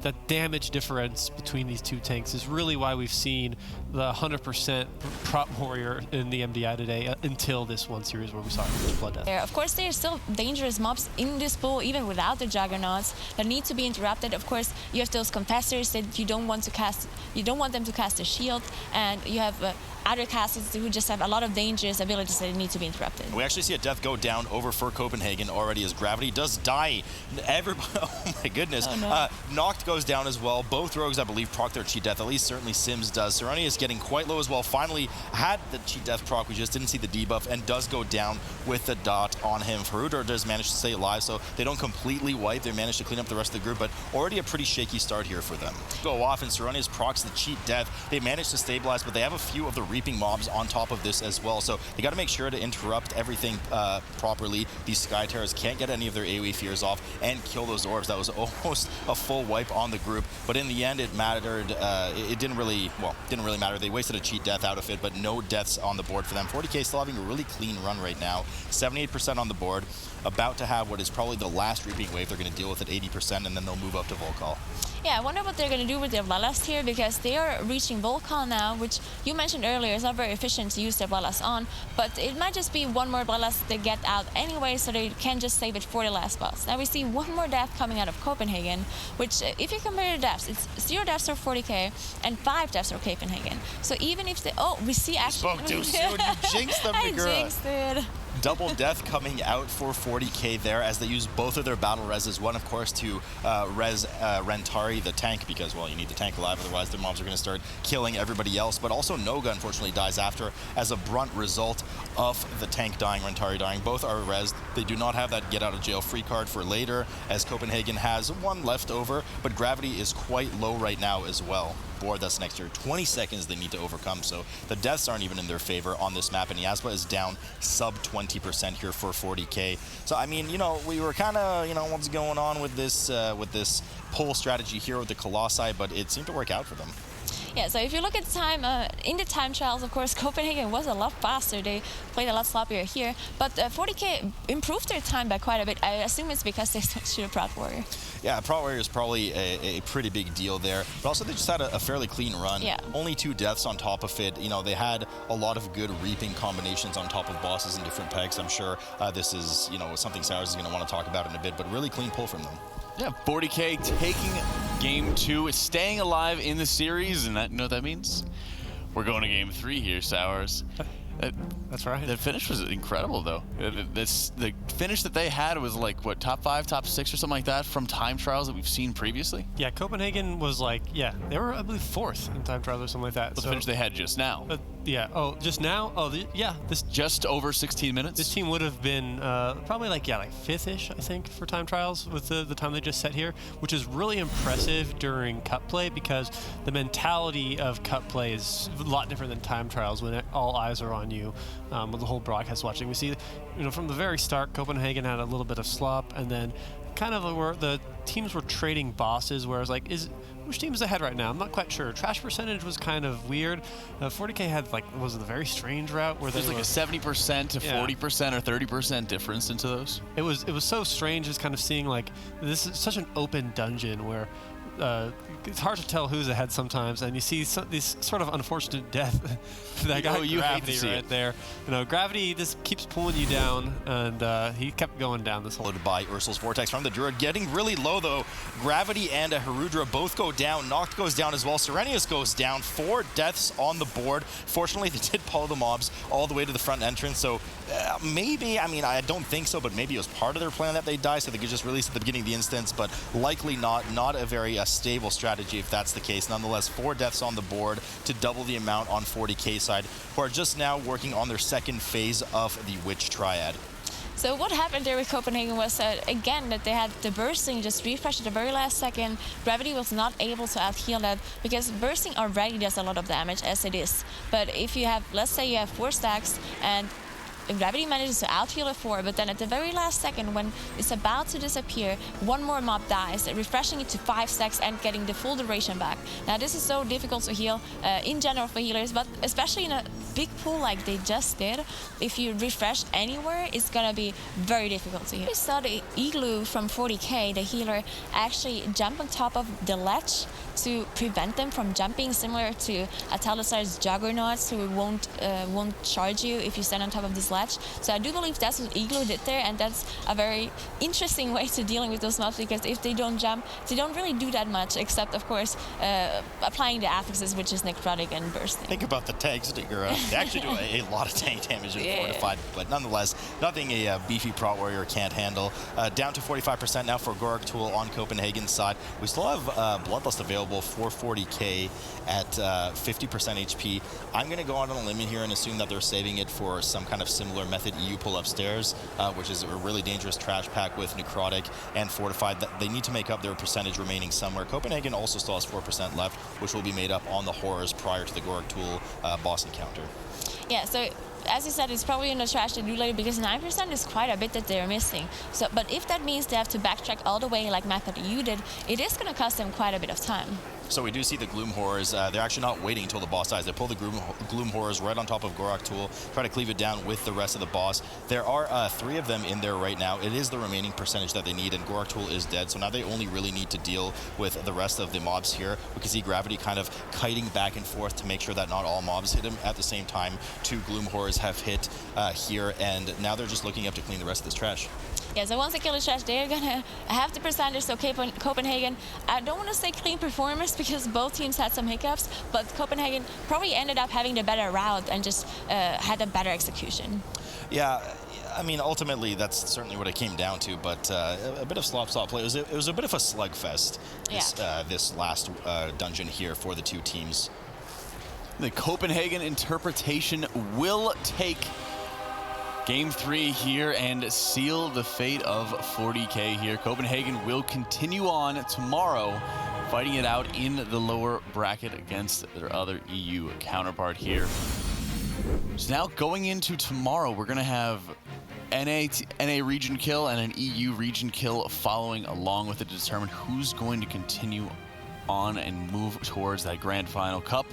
that damage difference between these two tanks is really why we've seen the 100% prop warrior in the MDI today until this one series where we saw Blood Death. Of course, there are still dangerous mobs in this pool, even without the Juggernauts, that need to be interrupted. Of course, you have those Confessors that you don't want them to cast a shield, and you have other castles who just have a lot of dangerous abilities that need to be interrupted. We actually see a death go down over for Copenhagen already as Gravity does die. Everybody, oh my goodness. Oh, no. Noct goes down as well. Both rogues, I believe, proc their cheat death. At least certainly Sims does. Serenia is getting quite low as well. Finally had the cheat death proc. We just didn't see the debuff and does go down with the dot on him. Harudra does manage to stay alive, so they don't completely wipe. They manage to clean up the rest of the group, but already a pretty shaky start here for them. Go off and Serenia's procs the cheat death. They manage to stabilize, but they have a few of the reaping mobs on top of this as well. So they got to make sure to interrupt everything properly. These Sky Terrors can't get any of their AoE fears off and kill those orbs. That was almost a full wipe on the group, but in the end it mattered. It didn't really matter. They wasted a cheat death out of it, but no deaths on the board for them. 40k still having a really clean run right now. 78% on the board. About to have what is probably the last reaping wave. They're going to deal with at 80%, and then they'll move up to Volcall. Yeah, I wonder what they're going to do with their Bloodlust here, because they are reaching Volcall now, which you mentioned earlier is not very efficient to use their Bloodlust on, but it might just be one more Bloodlust they get out anyway, so they can just save it for the last boss. Now we see one more death coming out of Copenhagen, which if you compare the deaths, it's 0 deaths for 40k and 5 deaths for Copenhagen. So even if they, we see actually... Spoke too soon, you jinxed them, I Nagura. jinxed it. Double death coming out for 40k there as they use both of their battle reses. One, of course, to res Rentari, the tank, because, well, you need the tank alive, otherwise their mobs are going to start killing everybody else. But also Noga, unfortunately, dies after as a brunt result of the tank dying, Rentari dying. Both are res. They do not have that get-out-of-jail-free card for later, as Copenhagen has one left over, but Gravity is quite low right now as well. Board that's next year. 20 seconds they need to overcome, so the deaths aren't even in their favor on this map, and Yasba is down sub 20% here for 40k. So I mean, you know, we were kind of, you know, what's going on with this pull strategy here with the Colossi, but it seemed to work out for them. Yeah, so if you look at the time, in the time trials, of course, Copenhagen was a lot faster. They played a lot sloppier here, but 40k improved their time by quite a bit. I assume it's because they switched to a Prot Warrior. Yeah, Prot Warrior is probably a pretty big deal there, but also they just had a fairly clean run. Yeah. Only 2 deaths on top of it. You know, they had a lot of good reaping combinations on top of bosses in different pegs. I'm sure this is, you know, something Sours is going to want to talk about in a bit, but really clean pull from them. Yeah, 40k taking game 2, is staying alive in the series, and that, you know what that means? We're going to game 3 here, Sours. That's right. The finish was incredible, though. The finish that they had was like, what, top 5, top 6 or something like that from time trials that we've seen previously? Yeah, Copenhagen was like, yeah, they were, I believe, 4th in time trials or something like that. The finish they had just now. Yeah, just now? Yeah. This just over 16 minutes? This team would have been probably like 5th-ish, I think, for time trials with the time they just set here, which is really impressive during cut play, because the mentality of cut play is a lot different than time trials when all eyes are on you, with the whole broadcast watching. We see, you know, from the very start, Copenhagen had a little bit of slop, and then kind of where the teams were trading bosses, where I was like, which team is ahead right now? I'm not quite sure. Trash percentage was kind of weird. 40k had was a very strange route where there's like a 70% to 40% or 30% difference into those. It was so strange just kind of seeing like, this is such an open dungeon where it's hard to tell who's ahead sometimes, and you see these sort of unfortunate death that got Gravity right there. You know, Gravity just keeps pulling you down, and he kept going down this whole. Loaded by Ursul's Vortex from the Druid, getting really low though. Gravity and a Harudra both go down. Noct goes down as well. Serenius goes down. 4 deaths on the board. Fortunately, they did pull the mobs all the way to the front entrance, so maybe, I mean, I don't think so, but maybe it was part of their plan that they die, so they could just release at the beginning of the instance, but likely not a very stable strategy if that's the case. Nonetheless, 4 deaths on the board to double the amount on 40k side, who are just now working on their second phase of the Witch Triad. So what happened there with Copenhagen was, again, that they had the bursting just refresh at the very last second. Gravity was not able to out-heal that, because bursting already does a lot of damage as it is. But if you have, let's say you have 4 stacks, and Gravity manages to out-heal a 4, but then at the very last second, when it's about to disappear, one more mob dies, refreshing it to 5 stacks and getting the full duration back. Now, this is so difficult to heal in general for healers, but especially in a big pool like they just did, if you refresh anywhere, it's gonna be very difficult to hit. We saw the Igloo from 40k, the healer, actually jump on top of the ledge to prevent them from jumping, similar to Italicized Juggernauts, who won't charge you if you stand on top of this ledge. So I do believe that's what Igloo did there, and that's a very interesting way to dealing with those mobs, because if they don't jump, they don't really do that much, except of course applying the affixes, which is necrotic and bursting. Think about the tanks, Digger. They actually do a lot of tank damage in Fortified, but nonetheless, nothing a beefy Prot Warrior can't handle. Down to 45% now for Gorak Tool on Copenhagen's side. We still have Bloodlust available for 40k at 50% HP. I'm going to go out on a limb here and assume that they're saving it for some kind of similar method EU pull upstairs, which is a really dangerous trash pack with Necrotic and Fortified. That they need to make up their percentage remaining somewhere. Copenhagen also still has 4% left, which will be made up on the Horrors prior to the Gorak Tool boss encounter. Yeah, so as you said, it's probably in the trash to do later, because 9% is quite a bit that they're missing. So, but if that means they have to backtrack all the way like Method EU did, it is going to cost them quite a bit of time. So we do see the Gloom Horrors. They're actually not waiting until the boss dies. They pull the Gloom Horrors right on top of Gorak Tool, try to cleave it down with the rest of the boss. There are 3 of them in there right now. It is the remaining percentage that they need, and Gorak Tool is dead. So now they only really need to deal with the rest of the mobs here. We can see Gravity kind of kiting back and forth to make sure that not all mobs hit him at the same time. 2 Gloom Horrors have hit here, and now they're just looking up to clean the rest of this trash. Yeah, so once they kill the trash, they're gonna have the percentage. So Copenhagen, I don't want to say clean performance, because both teams had some hiccups, but Copenhagen probably ended up having the better route and just had a better execution. Yeah, I mean, ultimately, that's certainly what it came down to, but a bit of slop play. It was a bit of a slugfest, this last dungeon here for the 2 teams. The Copenhagen interpretation will take Game 3 here and seal the fate of 40k here. Copenhagen will continue on tomorrow, fighting it out in the lower bracket against their other EU counterpart here. So now going into tomorrow, we're going to have NA region kill and an EU region kill following along with it to determine who's going to continue on and move towards that grand final cup,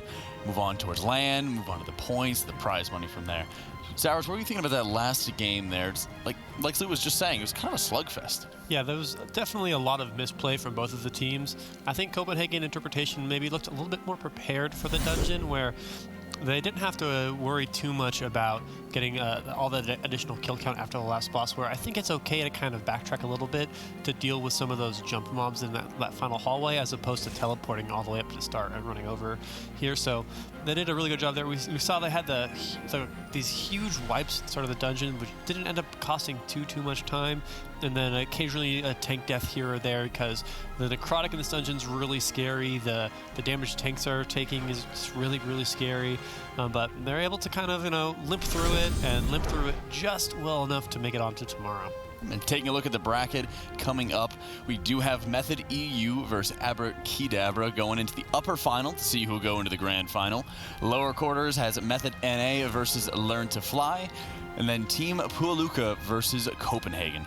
move on towards LAN, move on to the points, the prize money from there. Sours, what were you thinking about that last game there? It's like Lee was just saying, it was kind of a slugfest. Yeah, there was definitely a lot of misplay from both of the teams. I think Copenhagen Interpretation maybe looked a little bit more prepared for the dungeon, where they didn't have to worry too much about getting all the additional kill count after the last boss, where I think it's okay to kind of backtrack a little bit to deal with some of those jump mobs in that final hallway, as opposed to teleporting all the way up to the start and running over here. So they did a really good job there. We saw they had these huge wipes at the start of the dungeon, which didn't end up costing too much time. And then occasionally a tank death here or there, because the necrotic in this dungeon is really scary. The damage tanks are taking is really scary. But they're able to kind of, limp through it, and limp through it just well enough to make it onto tomorrow. And taking a look at the bracket coming up, we do have Method EU versus ABRAKEYDABRA going into the upper final to see who will go into the grand final. Lower quarters has Method NA versus Learn to Fly. And then Team Pualuka versus Copenhagen.